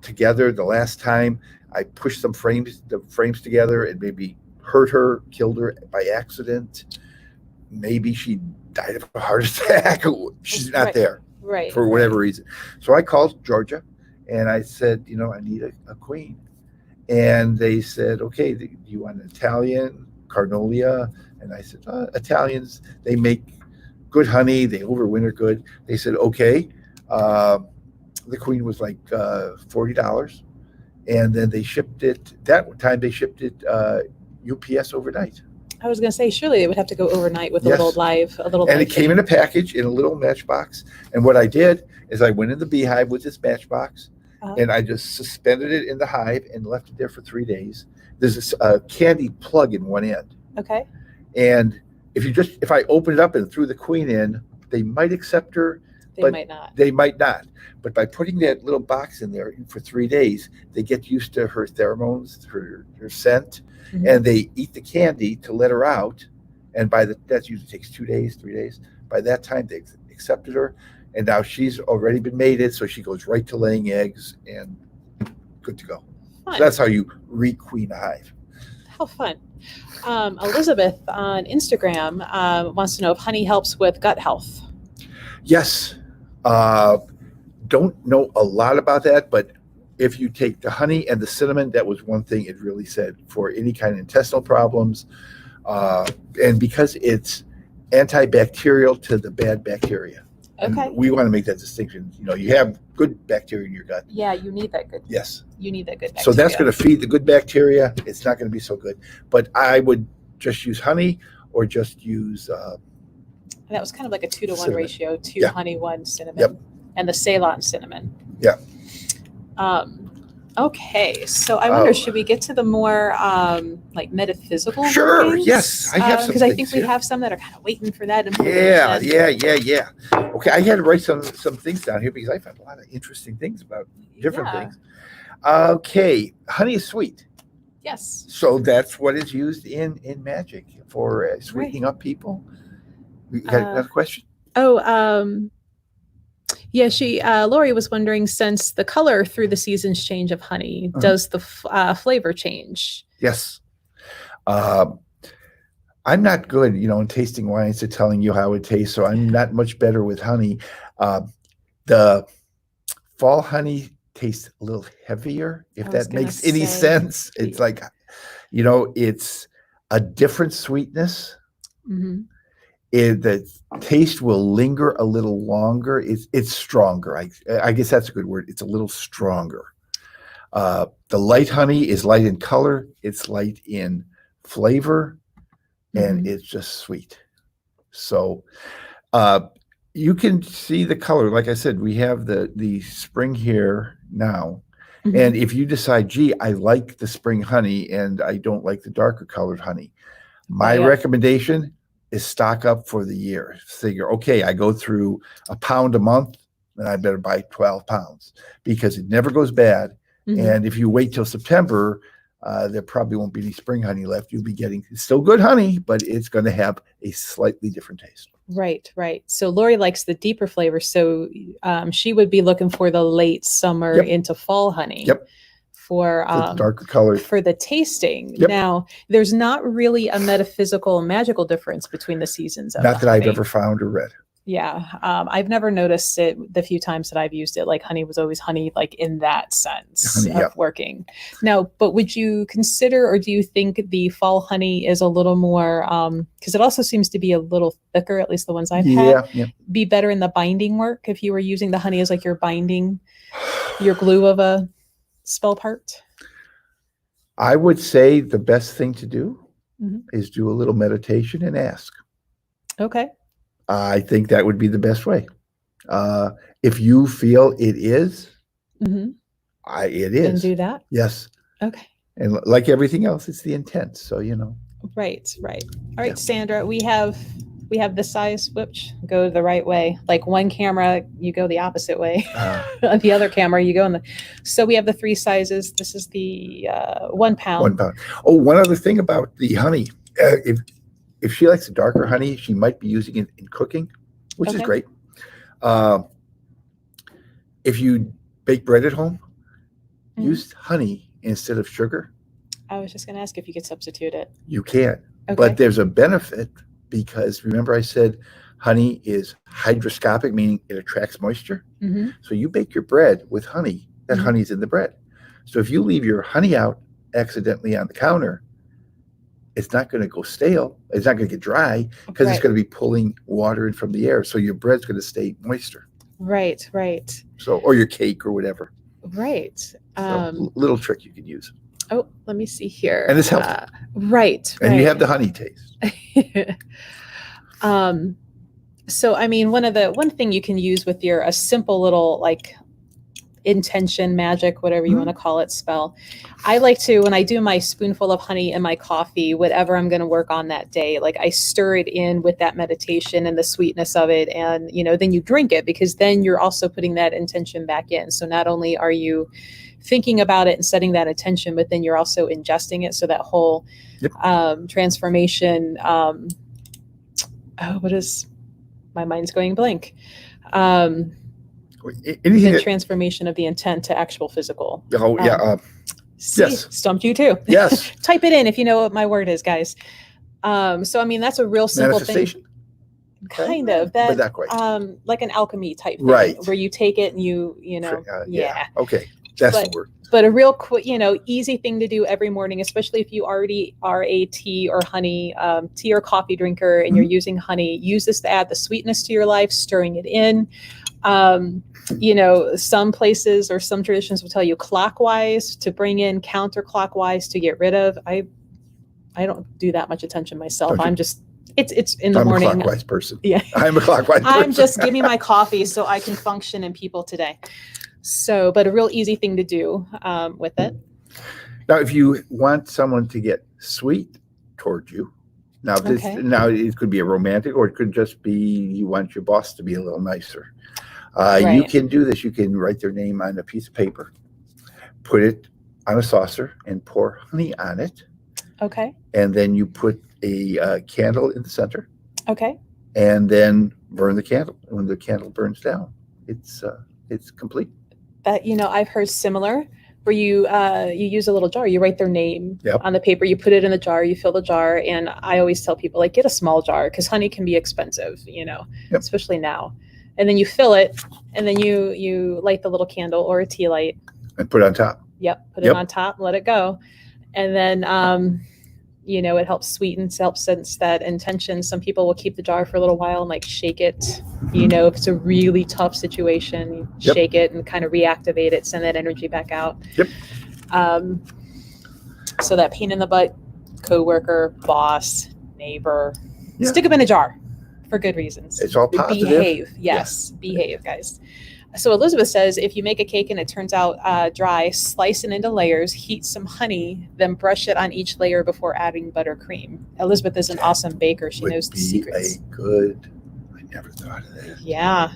together the last time, I pushed the frames together and maybe hurt her, killed her by accident. Maybe she died of a heart attack. She's not there for whatever reason. So I called Georgia and I said, I need a queen. And they said, okay, do you want an Italian, Carnolia? And I said, Italians, they make good honey. They overwinter good. They said, okay. The queen was like $40. And then they shipped it, that time they shipped it UPS overnight. I was going to say, surely they would have to go overnight with a little live. And it came in a package in a little matchbox. And what I did is I went in the beehive with this matchbox and I just suspended it in the hive and left it there for 3 days. There's this candy plug in one end. Okay. And if I open it up and threw the queen in, they might accept her. They might not. They might not. But by putting that little box in there for 3 days, they get used to her pheromones, her scent, and they eat the candy to let her out. And that usually takes 2 days, 3 days. By that time, they accepted her, and now she's already been mated, so she goes right to laying eggs and good to go. Fun. So that's how you re-queen a hive. How fun. Elizabeth on Instagram wants to know if honey helps with gut health. Yes. Don't know a lot about that, but if you take the honey and the cinnamon, that was one thing it really said for any kind of intestinal problems. And because it's antibacterial to the bad bacteria. Okay. And we want to make that distinction. You have good bacteria in your gut. Yeah, you need that good. Yes. You need that good bacteria. So that's going to feed the good bacteria. It's not going to be so good. But I would just use honey or just use that was kind of like a 2-to-1 cinnamon ratio, 2 honey, 1 cinnamon. Yep. And the Ceylon cinnamon. Yeah. Okay, so I wonder, should we get to the more like metaphysical? Sure. workings? Yes, I have some. Because I think we have some that are kind of waiting for that. Yeah. Okay, I had to write some things down here because I found a lot of interesting things about different things. Okay, honey is sweet. Yes. So that's what is used in magic for sweetening up people. You got another question? Yeah, Lori was wondering, since the color through the seasons change of honey, does the flavor change? Yes. I'm not good, in tasting wines to telling you how it tastes, so I'm not much better with honey. The fall honey tastes a little heavier, if that makes any sense. It's like, it's a different sweetness. Mm-hmm. The taste will linger a little longer. It's stronger. I guess that's a good word. It's a little stronger. The light honey is light in color. It's light in flavor, and it's just sweet. So you can see the color. Like I said, we have the spring here now. And if you decide, gee, I like the spring honey and I don't like the darker colored honey, my recommendation is stock up for the year. Figure, okay, I go through a pound a month, then I better buy 12 pounds because it never goes bad. And if you wait till September, there probably won't be any spring honey left. You'll be getting still good honey, but it's going to have a slightly different taste. Right, right. So Lori likes the deeper flavor. So she would be looking for the late summer into fall honey. For the darker color. For the tasting. Now, there's not really a metaphysical magical difference between the seasons of not that honey. I've ever found or read. Yeah. I've never noticed it the few times that I've used it. Like honey was always honey, like in that sense of working. Now, but would you consider, or do you think the fall honey is a little more, because it also seems to be a little thicker, at least the ones I've had, be better in the binding work if you were using the honey as like your binding, your glue of a spell part? I would say the best thing to do is do a little meditation and ask. Okay. I think that would be the best way. If you feel it is, it is. And do that? Yes. Okay. And like everything else, it's the intent. So, Right, right. All right, Sandra, we have this size. Whoops, go the right way. Like one camera, you go the opposite way. On the other camera, you go so we have the 3 sizes. This is the 1 pound. 1 pound. Oh, one other thing about the honey. If she likes a darker honey, she might be using it in cooking, which is great. If you bake bread at home, use honey instead of sugar. I was just going to ask if you could substitute it. You can, but there's a benefit because remember I said honey is hygroscopic, meaning it attracts moisture. So you bake your bread with honey, that honey's in the bread. So if you leave your honey out accidentally on the counter, it's not going to go stale. It's not going to get dry because it's going to be pulling water in from the air. So your bread's going to stay moister. Right, right. So, or your cake or whatever. Right. So, little trick you could use. Oh, let me see here. And it's healthy. Right. And you have the honey taste. So, I mean, one thing you can use with a simple little like intention, magic, whatever you want to call it, spell. I like to, when I do my spoonful of honey in my coffee, whatever I'm going to work on that day, like I stir it in with that meditation and the sweetness of it. And, then you drink it because then you're also putting that intention back in. So not only are you thinking about it and setting that intention, but then you're also ingesting it. So that whole transformation, my mind's going blank. The transformation of the intent to actual physical. Oh, yeah. Yes. Stumped you too. Yes. Type it in if you know what my word is, guys. So, I mean, that's a real simple thing. Kind of. But not quite. Like an alchemy type thing. Right. Where you take it and you Okay. That's the word. But a real quick, easy thing to do every morning, especially if you already are a tea or coffee drinker and you're using honey, use this to add the sweetness to your life, stirring it in. Some places or some traditions will tell you clockwise to bring in, counterclockwise to get rid of. I don't do that much attention myself. I'm just, it's in the morning. I'm a clockwise person. Yeah. I'm a clockwise person. I'm just give me my coffee so I can function in people today. So, but a real easy thing to do with it. Now, if you want someone to get sweet towards you, now it could be a romantic, or it could just be you want your boss to be a little nicer. You can do this. You can write their name on a piece of paper, put it on a saucer, and pour honey on it. Okay. And then you put a candle in the center. Okay. And then burn the candle. And when the candle burns down, it's complete. But I've heard similar where you use a little jar, you write their name on the paper, you put it in the jar, you fill the jar, and I always tell people like get a small jar because honey can be expensive, especially now. And then you fill it, and then you light the little candle or a tea light and put it on top. Yep, put it on top, let it go, and then it helps sweeten, helps sense that intention. Some people will keep the jar for a little while and like shake it. If it's a really tough situation, you shake it and kind of reactivate it, send that energy back out. Yep. So that pain in the butt, coworker, boss, neighbor, stick them in a jar for good reasons. It's all positive. Behave. Yes, behave, guys. So Elizabeth says, if you make a cake and it turns out dry, slice it into layers, heat some honey, then brush it on each layer before adding buttercream. Elizabeth is an awesome baker. She knows the secrets. I never thought of that. Yeah.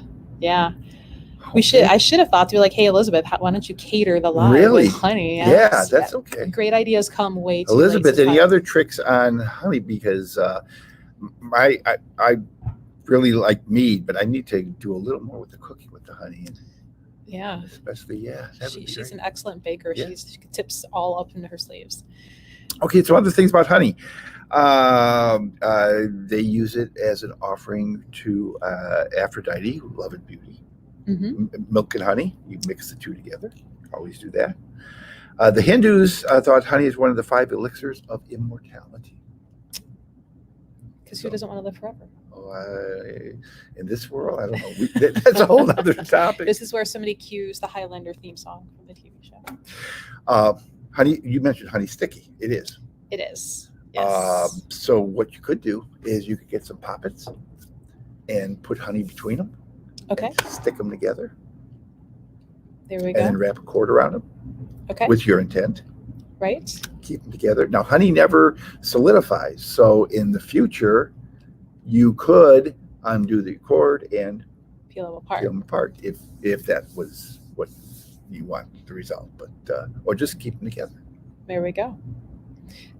Okay. I should have thought to be like, hey, Elizabeth, why don't you cater the live with honey? Yes. Yeah, that's okay. Great ideas come way too Elizabeth, late. any other tricks on honey? Because I really like mead, but I need to do a little more with the cooking with the honey. And especially, she's an excellent baker. Yeah. She tips all up into her sleeves. Okay, so other things about honey. They use it as an offering to Aphrodite, who loved beauty. Mm-hmm. Milk and honey, you mix the two together. Always do that. The Hindus thought honey is one of the 5 elixirs of immortality. Because who doesn't want to live forever? In this world, I don't know. That's a whole other topic. This is where somebody cues the Highlander theme song from the TV show. Honey, you mentioned honey sticky. It is. It is. Yes. So what you could do is you could get some poppets and put honey between them. Okay. Stick them together. There we go. And then wrap a cord around them. Okay. With your intent. Right. Keep them together. Now, honey never solidifies. So in the future, you could undo the cord and peel them apart if that was what you want the result. But or just keep them together. There we go.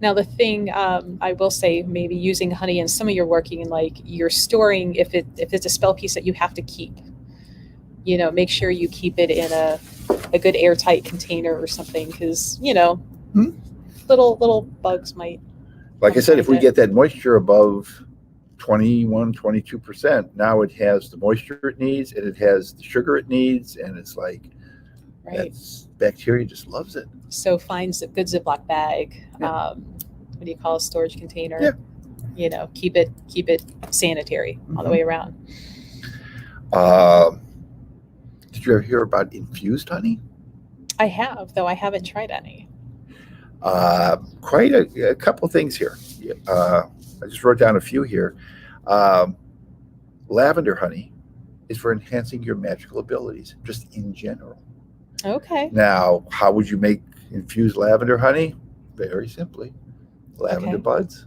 Now the thing I will say, maybe using honey in some of your working, like you're storing, if it's a spell piece that you have to keep, make sure you keep it in a good airtight container or something, because little bugs might. Like I said, if we get that moisture above 21-22%, now it has the moisture it needs and it has the sugar it needs, and it's like that's bacteria just loves it. So find a good Ziploc bag. What do you call a storage container? Yeah. Keep it sanitary all the way around. Did you ever hear about infused honey? I have, though I haven't tried any. Quite a couple things here. I just wrote down a few here. Lavender honey is for enhancing your magical abilities, just in general. Okay. Now, how would you make infused lavender honey? Very simply. Lavender buds.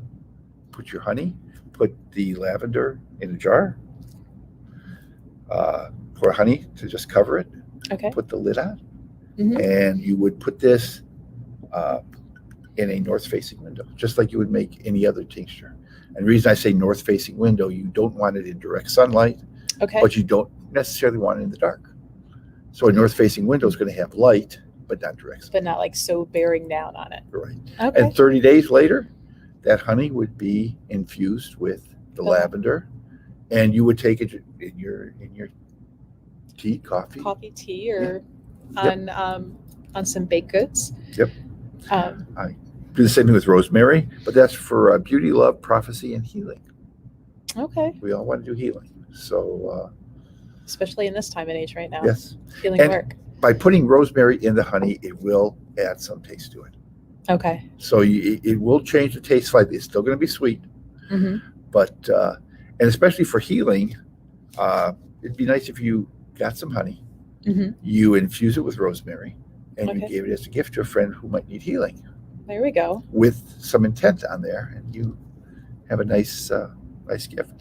Put your honey. Put the lavender in a jar. Pour honey to just cover it. Okay. Put the lid on. Mm-hmm. And you would put this in a north-facing window, just like you would make any other tincture. And the reason I say north-facing window, you don't want it in direct sunlight, but you don't necessarily want it in the dark. So a north-facing window is going to have light, but not direct sunlight. But not like so bearing down on it. Right. Okay. And 30 days later, that honey would be infused with the lavender, and you would take it in your tea, coffee, tea, or on some baked goods. Yep. I do the same thing with rosemary, but that's for beauty, love, prophecy, and healing. Okay. We all want to do healing, so especially in this time and age right now. Yes. Healing work. By putting rosemary in the honey, it will add some taste to it. Okay. So it will change the taste slightly. It's still going to be sweet, but and especially for healing, it'd be nice if you got some honey, you infuse it with rosemary, and you gave it as a gift to a friend who might need healing. There we go. With some intent on there, and you have a nice gift.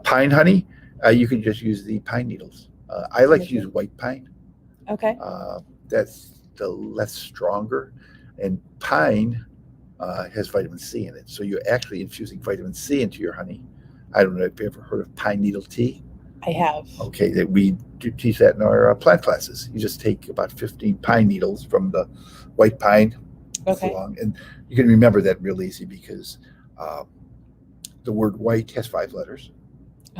Pine honey, you can just use the pine needles. I like to use white pine. Okay. That's the less stronger, and pine has vitamin C in it, so you're actually infusing vitamin C into your honey. I don't know if you ever heard of pine needle tea. I have. Okay, that we teach that in our plant classes. You just take about 15 pine needles from the white pine. Okay. And you can remember that real easy because the word white has 5 letters.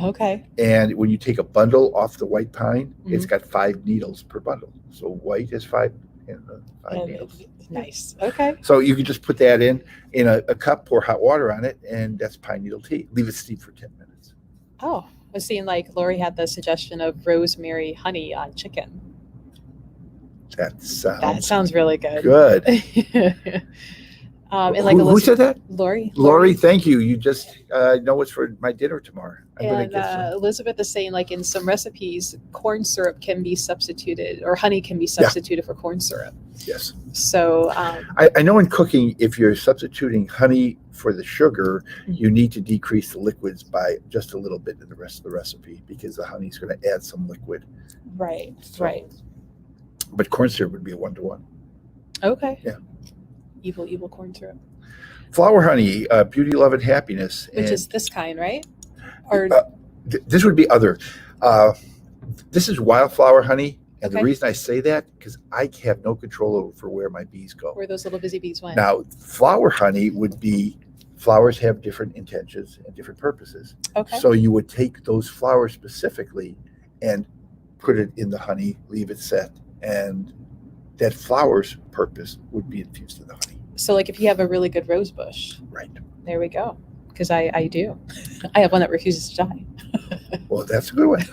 Okay. And when you take a bundle off the white pine, it's got 5 needles per bundle. So white is 5 and 5 needles. Nice. Okay. So you can just put that in a cup, pour hot water on it, and that's pine needle tea. Leave it steep for 10 minutes. Oh, I was seeing like Lori had the suggestion of rosemary honey on chicken. That sounds really good. Good. And like who said that? Lori, thank you. You just know what's for my dinner tomorrow. I'm gonna get some. Elizabeth is saying like in some recipes, corn syrup can be substituted, or honey can be substituted for corn syrup. Yes. So I know in cooking, if you're substituting honey for the sugar, you need to decrease the liquids by just a little bit in the rest of the recipe because the honey is going to add some liquid. Right. Right. But corn syrup would be a 1-to-1. Okay. Yeah. Evil corn syrup. Flower honey, beauty, love, and happiness. Which is this kind, right? Or this would be other. This is wildflower honey. And the reason I say that, because I have no control over where my bees go. Where those little busy bees went. Now, flower honey would be, flowers have different intentions and different purposes. Okay. So you would take those flowers specifically and put it in the honey, leave it set, and that flower's purpose would be infused in the honey. So like if you have a really good rose bush. Right. There we go. Because I do. I have one that refuses to die. Well, that's a good one.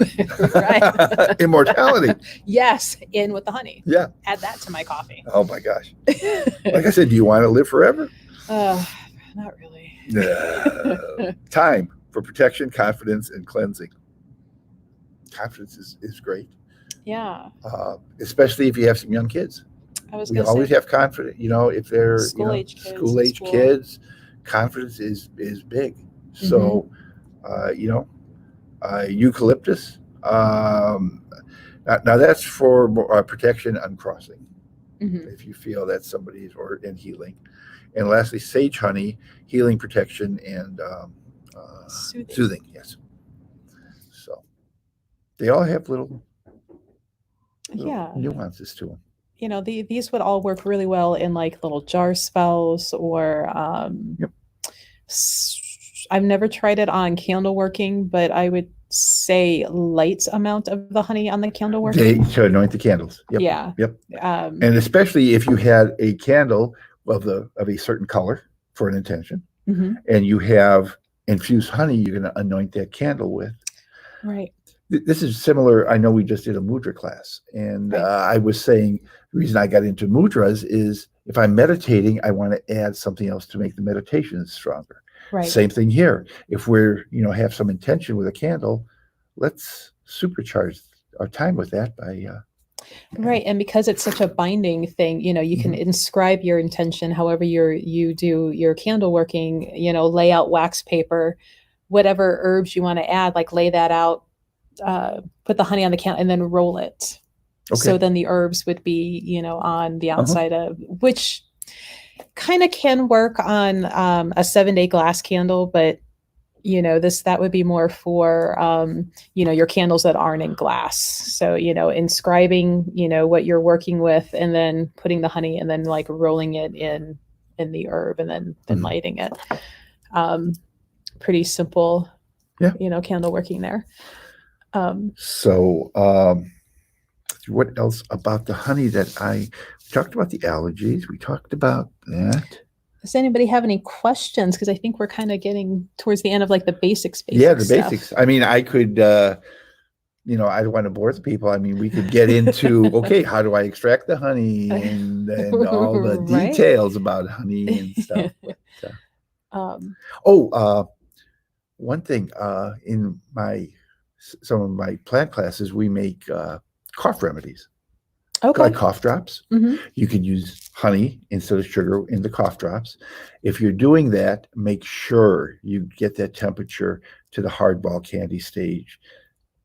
Right. Immortality. Yes, in with the honey. Yeah. Add that to my coffee. Oh my gosh. Like I said, do you want to live forever? Not really. Time for protection, confidence, and cleansing. Confidence is great. Yeah. Especially if you have some young kids. We always have confidence, if they're school-age kids, confidence is big. So, eucalyptus. Now that's for protection on crossing. If you feel that somebody's and healing. And lastly, sage honey, healing, protection, and soothing. Yes. So they all have little nuances to them. These would all work really well in like little jar spells or I've never tried it on candle working, but I would say light amount of the honey on the candle working. To anoint the candles. Yep. Yeah. Yep. And especially if you had a candle of a certain color for an intention, and you have infused honey, you're going to anoint that candle with. Right. This is similar. I know we just did a mudra class, and I was saying the reason I got into mudras is if I'm meditating, I want to add something else to make the meditation stronger. Right. Same thing here. If we're, have some intention with a candle, let's supercharge our time with that by. Right. And because it's such a binding thing, you can inscribe your intention, however you do your candle working, lay out wax paper, whatever herbs you want to add, like lay that out. Put the honey on the candle and then roll it. Okay. So then the herbs would be, on the outside of, which kind of can work on a 7-day glass candle, but that would be more for your candles that aren't in glass. So inscribing what you're working with, and then putting the honey, and then like rolling it in the herb, and then lighting it. Pretty simple, candle working there. What else about the honey we talked about the allergies. We talked about that. Does anybody have any questions? Because I think we're kind of getting towards the end of like the basics. Yeah, the basics. I mean, I could, I don't want to bore the people. I mean, we could get into, okay, how do I extract the honey and all the details about honey and stuff. One thing, in some of my plant classes, we make cough remedies. Okay. Like cough drops. You can use honey instead of sugar in the cough drops. If you're doing that, make sure you get that temperature to the hardball candy stage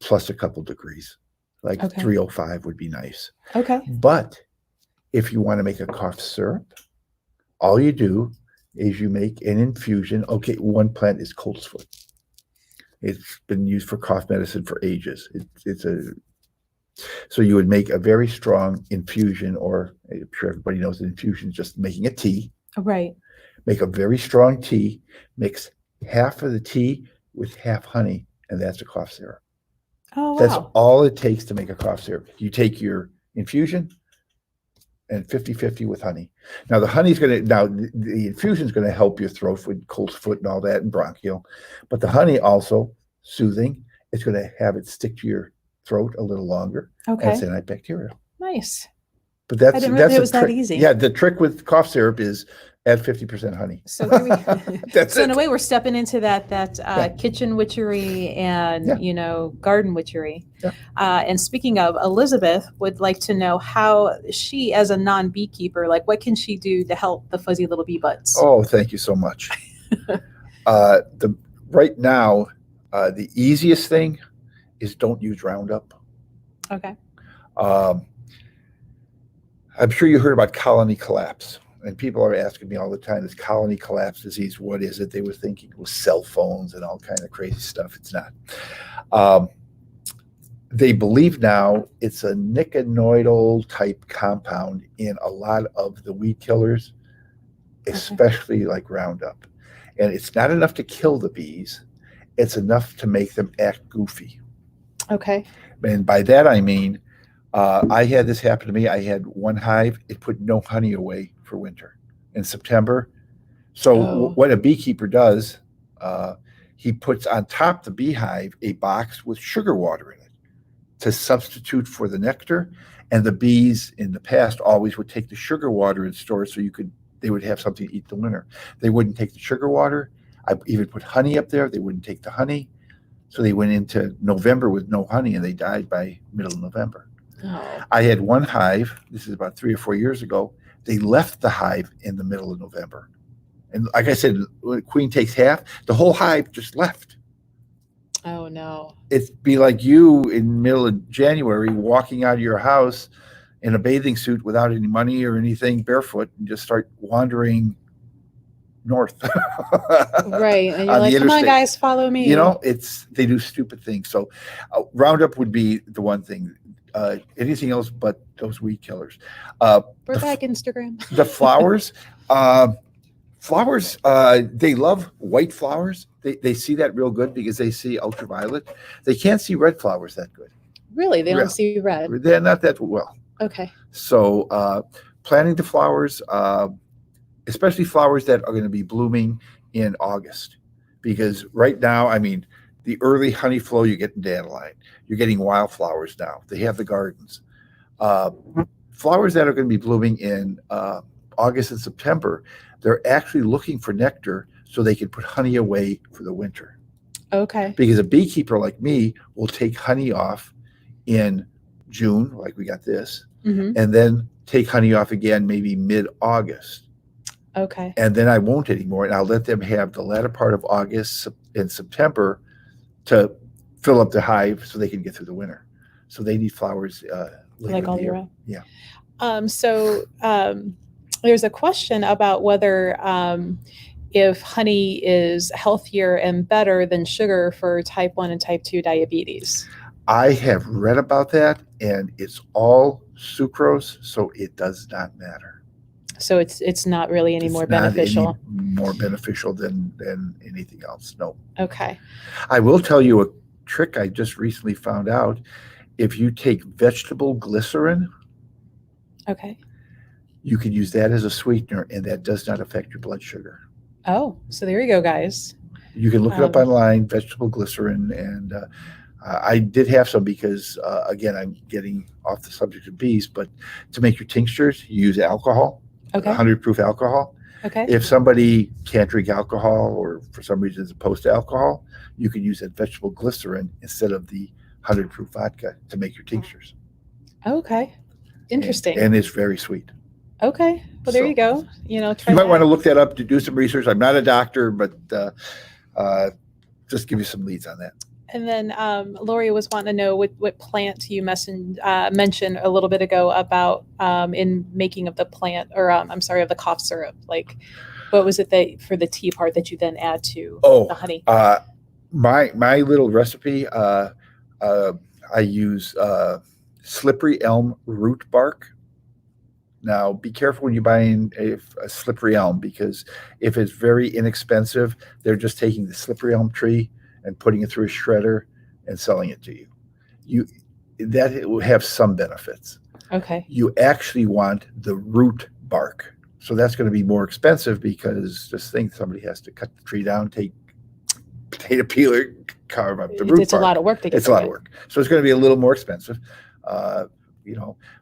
plus a couple degrees. Like 305 would be nice. Okay. But if you want to make a cough syrup, all you do is you make an infusion. Okay, one plant is coltsfoot. It's been used for cough medicine for ages. So you would make a very strong infusion, or I'm sure everybody knows that infusion is just making a tea. Right. Make a very strong tea, mix half of the tea with half honey, and that's a cough syrup. Oh, wow. That's all it takes to make a cough syrup. You take your infusion and 50-50 with honey. Now the infusion is going to help your throat with cold foot and all that, and bronchial, but the honey also soothing. It's going to have it stick to your throat a little longer. Okay. And it's antibacterial. Nice. But that's I didn't realize it was that easy. Yeah, the trick with cough syrup is add 50% honey. So in a way, we're stepping into that kitchen witchery and garden witchery. Yeah. And speaking of, Elizabeth would like to know how she, as a non-beekeeper, like what can she do to help the fuzzy little bee buds? Oh, thank you so much. Right now, the easiest thing is don't use Roundup. Okay. I'm sure you heard about colony collapse, and people are asking me all the time, this colony collapse disease, what is it? They were thinking it was cell phones and all kind of crazy stuff. It's not. They believe now it's a nicotinoidal type compound in a lot of the weed killers, especially like Roundup. And it's not enough to kill the bees. It's enough to make them act goofy. Okay. And by that, I mean, I had this happen to me. I had one hive. It put no honey away for winter in September. So what a beekeeper does, he puts on top the beehive a box with sugar water in it to substitute for the nectar. And the bees in the past always would take the sugar water and store it so they would have something to eat the winter. They wouldn't take the sugar water. I even put honey up there. They wouldn't take the honey. So they went into November with no honey, and they died by middle of November. Oh. I had one hive, this is about 3 or 4 years ago, they left the hive in the middle of November. And like I said, when queen takes half, the whole hive just left. Oh, no. It'd be like you in the middle of January walking out of your house in a bathing suit without any money or anything, barefoot, and just start wandering north. Right. And you're like, come on, guys, follow me. They do stupid things. So Roundup would be the one thing. Anything else but those weed killers. We're back Instagram. The flowers, they love white flowers. They see that real good because they see ultraviolet. They can't see red flowers that good. Really? They don't see red? They're not that well. Okay. So planting the flowers, especially flowers that are going to be blooming in August, because right now, I mean, the early honey flow you get in dandelion. You're getting wildflowers now. They have the gardens. Flowers that are going to be blooming in August and September, they're actually looking for nectar so they can put honey away for the winter. Okay. Because a beekeeper like me will take honey off in June, like we got this, and then take honey off again maybe mid-August. Okay. And then I won't anymore, and I'll let them have the latter part of August and September to fill up the hive so they can get through the winter. So they need flowers like all year round. Yeah. So there's a question about whether if honey is healthier and better than sugar for type 1 and type 2 diabetes. I have read about that, and it's all sucrose, so it does not matter. So it's not really any more beneficial. More beneficial than anything else. No. Okay. I will tell you a trick I just recently found out. If you take vegetable glycerin, okay, you can use that as a sweetener, and that does not affect your blood sugar. Oh, so there you go, guys. You can look it up online, vegetable glycerin, and I did have some because, again, I'm getting off the subject of bees, but to make your tinctures, you use alcohol. Okay. 100 proof alcohol. Okay. If somebody can't drink alcohol or for some reason is opposed to alcohol, you can use that vegetable glycerin instead of the 100 proof vodka to make your tinctures. Okay. Interesting. And it's very sweet. Okay. Well, there you go. Try you might want to look that up to do some research. I'm not a doctor, but just give you some leads on that. And then Lori was wanting to know what plant you mentioned a little bit ago about in making of the plant, or of the cough syrup. Like, what was it that for the tea part that you then add to the honey? My little recipe, I use slippery elm root bark. Now, be careful when you're buying a slippery elm, because if it's very inexpensive, they're just taking the slippery elm tree and putting it through a shredder and selling it to you. It will have some benefits. Okay. You actually want the root bark. So that's going to be more expensive, because just think somebody has to cut the tree down, take potato peeler, carve up the root bark. It's a lot of work to get. It's a lot of work. So it's going to be a little more expensive.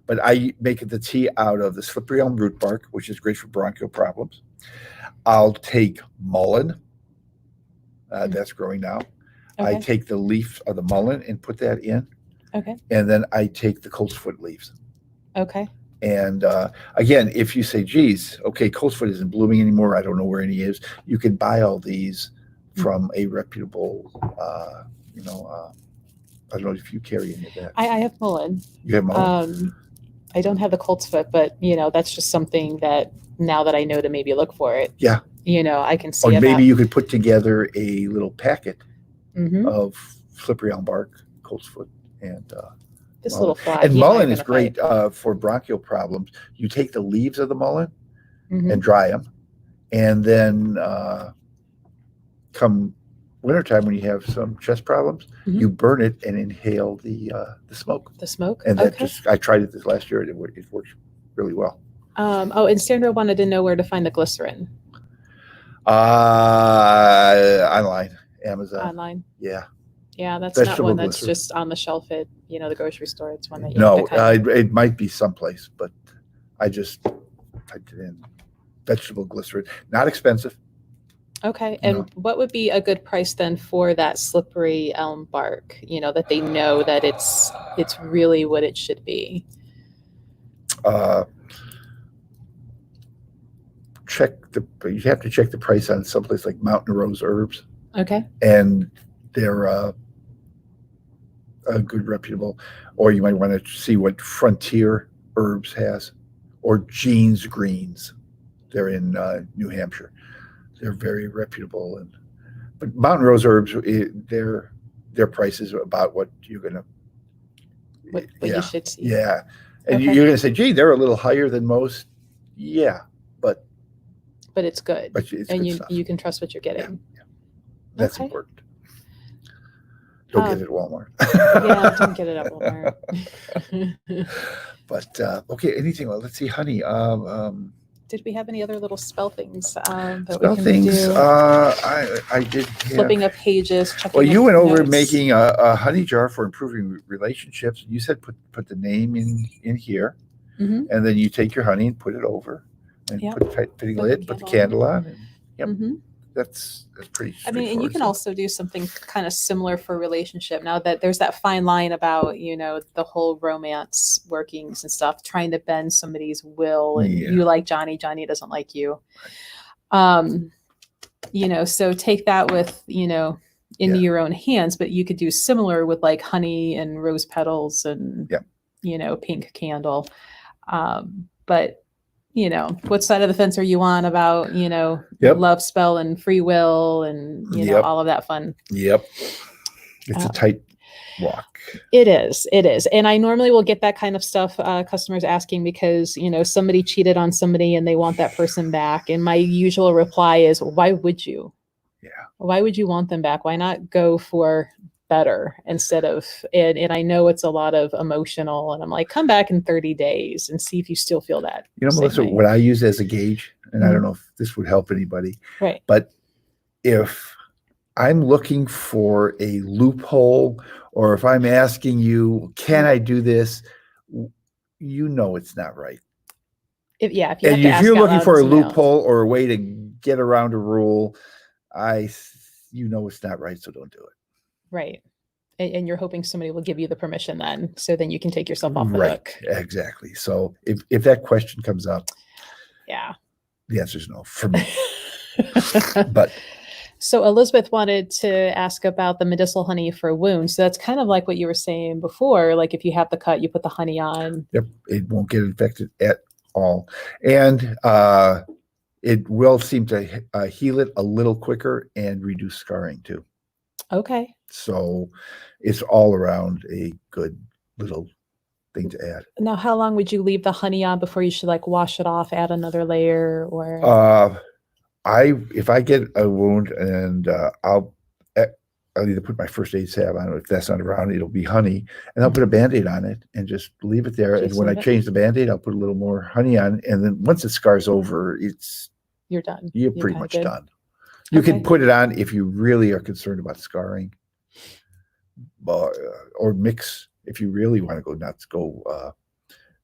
But I make the tea out of the slippery elm root bark, which is great for bronchial problems. I'll take mullein. That's growing now. Okay. I take the leaf of the mullein and put that in. Okay. And then I take the coltsfoot leaves. Okay. And again, if you say, geez, okay, coltsfoot isn't blooming anymore, I don't know where any is, you can buy all these from a reputable, I don't know if you carry any of that. I have mullein. You have mullein? I don't have the coltsfoot, but, that's just something that now that I know to maybe look for it. Yeah. I can see it. Or maybe you could put together a little packet of slippery elm bark, coltsfoot, and this little fly. And mullein is great for bronchial problems. You take the leaves of the mullein and dry them, and then come wintertime, when you have some chest problems, you burn it and inhale the smoke. The smoke? And that I tried it this last year. It works really well. And Sandra wanted to know where to find the glycerin. Online, Amazon. Online? Yeah. Yeah, that's vegetable not one that's glycerin. Just on the shelf at, the grocery store. It's one that you have to it might be someplace, but I just typed it in. Vegetable glycerin. Not expensive. Okay. And what would be a good price then for that slippery elm bark, that they know that it's really what it should be? You have to check the price on someplace like Mountain Rose Herbs. Okay. And they're a good reputable, or you might want to see what Frontier Herbs has, or Jean's Greens. They're in New Hampshire. They're very reputable, but Mountain Rose Herbs, their price is about what you're gonna. What you should see. Yeah, and you're gonna say, "Gee, they're a little higher than most." Yeah, but it's good. But it's and good stuff. You can trust what you're getting. Yeah. That's important. Don't get it at Walmart. Yeah, don't get it at Walmart. But okay, anything. Well, let's see, honey. Did we have any other little spell things that spell we can things, do? I did. Flipping up pages. Checking well, you went over notes. Making a honey jar for improving relationships. You said put the name in here, and then you take your honey and put it over, and put a tight fitting lid, put the candle on, and that's pretty. I mean, and you can also do something kind of similar for relationship. Now that there's that fine line about, the whole romance workings and stuff, trying to bend somebody's will, and you like Johnny doesn't like you. So take that with, into your own hands, but you could do similar with like honey and rose petals and, pink candle. But what side of the fence are you on about, love spell and free will and, all of that fun. Yep. It's a tight walk. It is. And I normally will get that kind of stuff, customers asking because, somebody cheated on somebody and they want that person back. And my usual reply is, why would you? Yeah. Why would you want them back? Why not go for better instead of, and I know it's a lot of emotional, and I'm like, come back in 30 days and see if you still feel that. Melissa, what I use as a gauge, and I don't know if this would help anybody, right? But if I'm looking for a loophole, or if I'm asking you, can I do this? It's not right. If you're looking for a loophole or a way to get around a rule, it's not right, so don't do it. Right. And you're hoping somebody will give you the permission then, so then you can take yourself off the hook. Exactly. So if that question comes up, the answer is no for me. But so Elizabeth wanted to ask about the medicinal honey for wounds. So that's kind of like what you were saying before. Like if you have the cut, you put the honey on. Yep. It won't get infected at all. And it will seem to heal it a little quicker and reduce scarring too. Okay. So it's all around a good little thing to add. Now, how long would you leave the honey on before you should like wash it off, add another layer, or? If I get a wound and I'll either put my first aid salve on it. If that's not around, it'll be honey, and I'll put a Band-Aid on it and just leave it there. And when I change the Band-Aid, I'll put a little more honey on, and then once it scars over, you're done. You're pretty much done. You can put it on if you really are concerned about scarring, or mix if you really want to go nuts.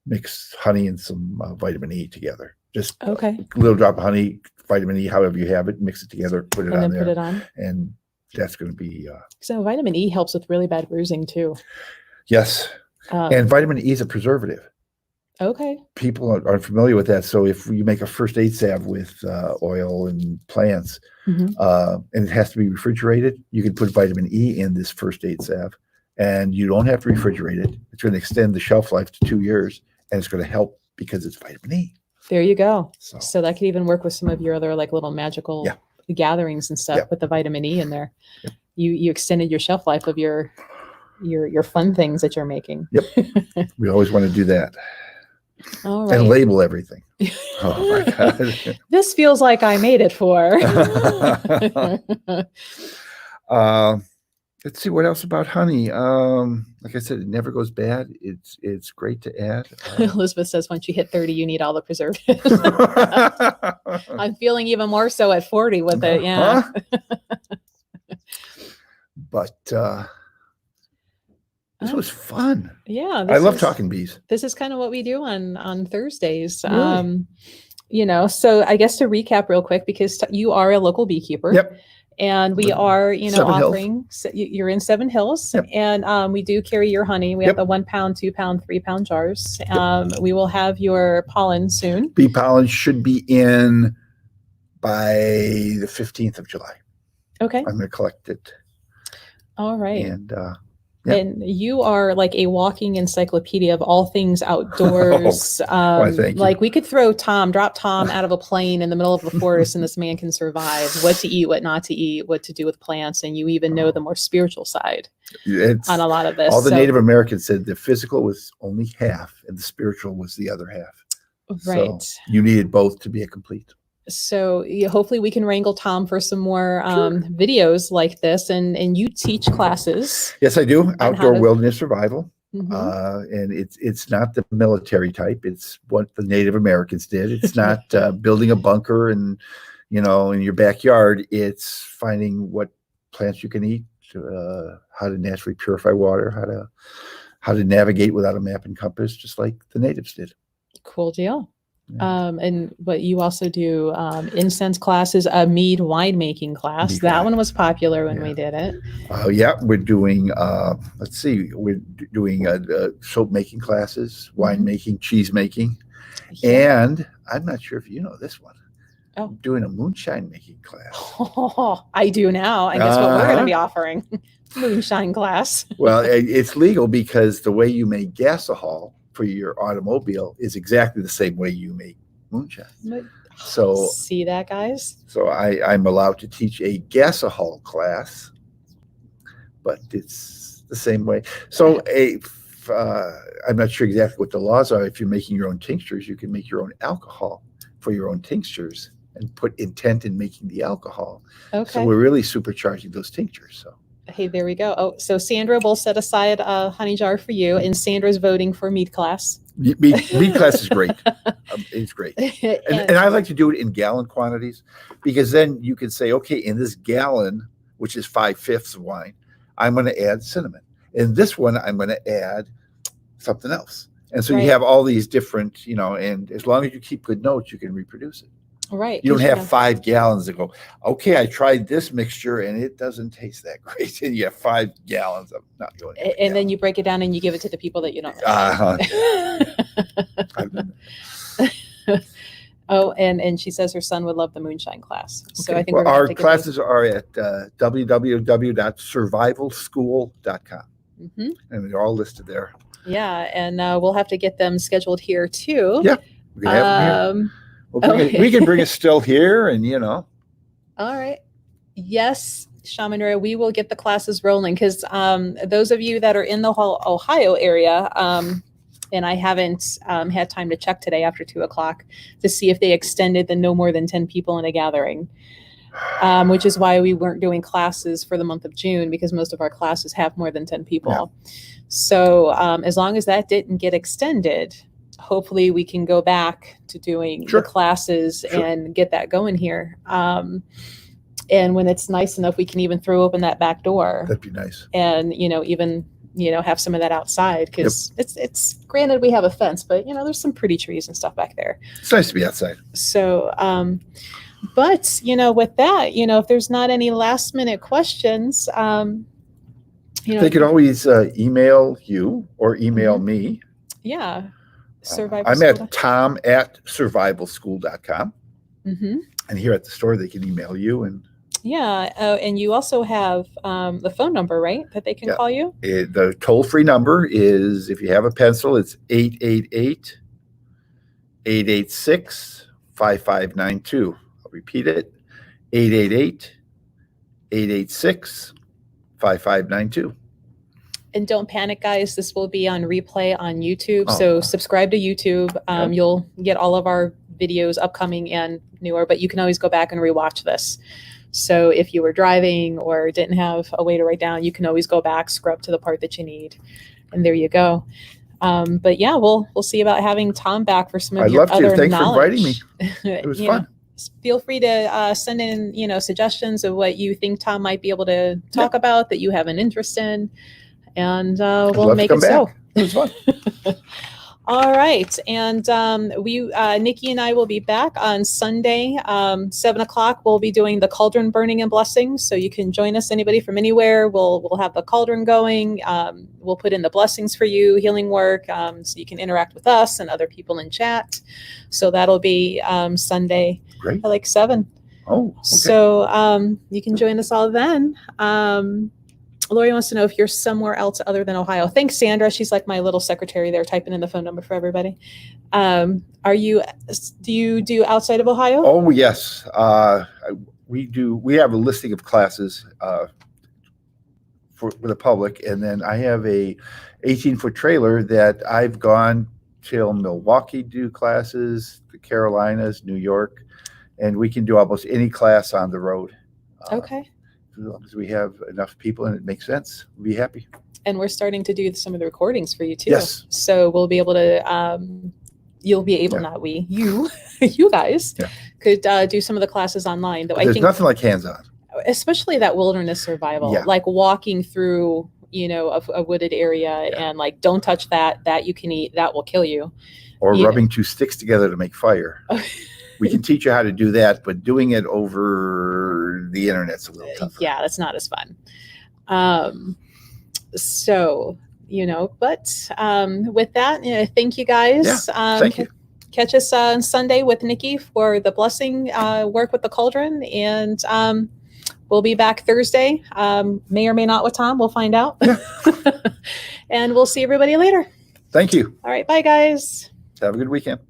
Mix honey and some vitamin E together. Just a little drop of honey, vitamin E, however you have it, mix it together, put it on there, put it on, and that's going to be. So vitamin E helps with really bad bruising too. Yes, and vitamin E is a preservative. Okay. People aren't familiar with that. So if you make a first aid salve with oil and plants, and it has to be refrigerated, you can put vitamin E in this first aid salve, and you don't have to refrigerate it. It's going to extend the shelf life to 2 years, and it's going to help because it's vitamin E. There you go. So that could even work with some of your other like little magical gatherings and stuff with the vitamin E in there. Yep. You extended your shelf life of your fun things that you're making. Yep. We always want to do that. All right. And label everything. Oh my God. This feels like I made it for. Let's see what else about honey. Like I said, it never goes bad. It's great to add. Elizabeth says once you hit 30, you need all the preservatives. I'm feeling even more so at 40 with it. Yeah. But this was fun. Yeah. I love talking bees. This is kind of what we do on Thursdays. Really? So I guess to recap real quick, because you are a local beekeeper. Yep. And we are, offering, you're in Seven Hills, and we do carry your honey. We have the 1 pound, 2 pound, 3 pound jars. We will have your pollen soon. Bee pollen should be in by the 15th of July. Okay. I'm going to collect it. All right. And and you are like a walking encyclopedia of all things outdoors. Like we could drop Tom out of a plane in the middle of the forest, and this man can survive. What to eat, what not to eat, what to do with plants, and you even know the more spiritual side on a lot of this. All the Native Americans said the physical was only half, and the spiritual was the other half. Right. So you needed both to be a complete. So hopefully we can wrangle Tom for some more videos like this, and you teach classes. Yes, I do. Outdoor wilderness survival, and it's not the military type. It's what the Native Americans did. It's not building a bunker and in your backyard. It's finding what plants you can eat, how to naturally purify water, how to navigate without a map and compass, just like the natives did. Cool deal. But you also do incense classes, a mead winemaking class. That one was popular when we did it. We're doing we're doing soap making classes, winemaking, cheese making, and I'm not sure if you know this one. I'm doing a moonshine making class. Oh, I do now. I guess what we're going to be offering, moonshine class. Well, it's legal because the way you make gasohol for your automobile is exactly the same way you make moonshine. So see that, guys? So I'm allowed to teach a gasohol class, but it's the same way. So I'm not sure exactly what the laws are. If you're making your own tinctures, you can make your own alcohol for your own tinctures and put intent in making the alcohol. Okay. So we're really supercharging those tinctures. So. Hey, there we go. Oh, so Sandra will set aside a honey jar for you, and Sandra's voting for mead class. Mead class is great. It's great. And I like to do it in gallon quantities, because then you can say, okay, in this gallon, which is 5/5 of wine, I'm going to add cinnamon. In this one, I'm going to add something else. And so you have all these different, and as long as you keep good notes, you can reproduce it. Right. You don't have 5 gallons that go, okay, I tried this mixture and it doesn't taste that great. And you have 5 gallons of not going. And then you break it down and you give it to the people that you don't like. Oh, and she says her son would love the moonshine class. So I think our classes are at www.survivalschool.com. And they're all listed there. Yeah, and we'll have to get them scheduled here too. Yeah, we can have them here. We can bring a still here, and All right. Yes, Shaman Ray, we will get the classes rolling because those of you that are in the Ohio area, and I haven't had time to check today after 2:00 to see if they extended the no more than 10 people in a gathering, which is why we weren't doing classes for the month of June, because most of our classes have more than 10 people. Yeah. So as long as that didn't get extended, hopefully we can go back to doing the classes and get that going here. And when it's nice enough, we can even throw open that back door. That'd be nice. And, even have some of that outside, because it's granted we have a fence, but there's some pretty trees and stuff back there. It's nice to be outside. So, but with that, if there's not any last minute questions, they could always email you or email me. Yeah. I'm at tom@survivalschool.com. Mm-hmm. And here at the store, they can email you. And and you also have the phone number, right, that they can call you? The toll-free number is, if you have a pencil, it's 888-886-5592. I'll repeat it, 888-886-5592. And don't panic, guys. This will be on replay on YouTube. So subscribe to YouTube. You'll get all of our videos upcoming and newer, but you can always go back and rewatch this. So if you were driving or didn't have a way to write down, you can always go back, scrub to the part that you need. And there you go. But yeah, we'll see about having Tom back for some of your other knowledge. Thanks for inviting me. It was fun. Feel free to send in, suggestions of what you think Tom might be able to talk about that you have an interest in. And we'll make it so. It was fun. All right. And Nikki and I will be back on Sunday, 7:00. We'll be doing the cauldron burning and blessings. So you can join us, anybody from anywhere. We'll have the cauldron going. We'll put in the blessings for you, healing work, so you can interact with us and other people in chat. So that'll be Sunday at like 7. Oh, okay. So you can join us all then. Lori wants to know if you're somewhere else other than Ohio. Thanks, Sandra. She's like my little secretary there, typing in the phone number for everybody. Do you do outside of Ohio? Oh, yes. We do. We have a listing of classes for the public. And then I have a 18-foot trailer that I've gone till Milwaukee do classes, the Carolinas, New York, and we can do almost any class on the road. Okay. As long as we have enough people and it makes sense, we'll be happy. And we're starting to do some of the recordings for you too. Yes. So we'll be able to, you'll be able, not we, you guys could do some of the classes online. Though There's nothing like hands-on. Especially that wilderness survival, like walking through, a wooded area and like, don't touch that you can eat, that will kill you. Or rubbing 2 sticks together to make fire. We can teach you how to do that, but doing it over the internet's a little tougher. Yeah, that's not as fun. So, but with that, thank you guys. Yeah, thank you. Catch us on Sunday with Nikki for the blessing work with the cauldron. And we'll be back Thursday, may or may not with Tom. We'll find out. Yeah. And we'll see everybody later. Thank you. All right. Bye, guys. Have a good weekend.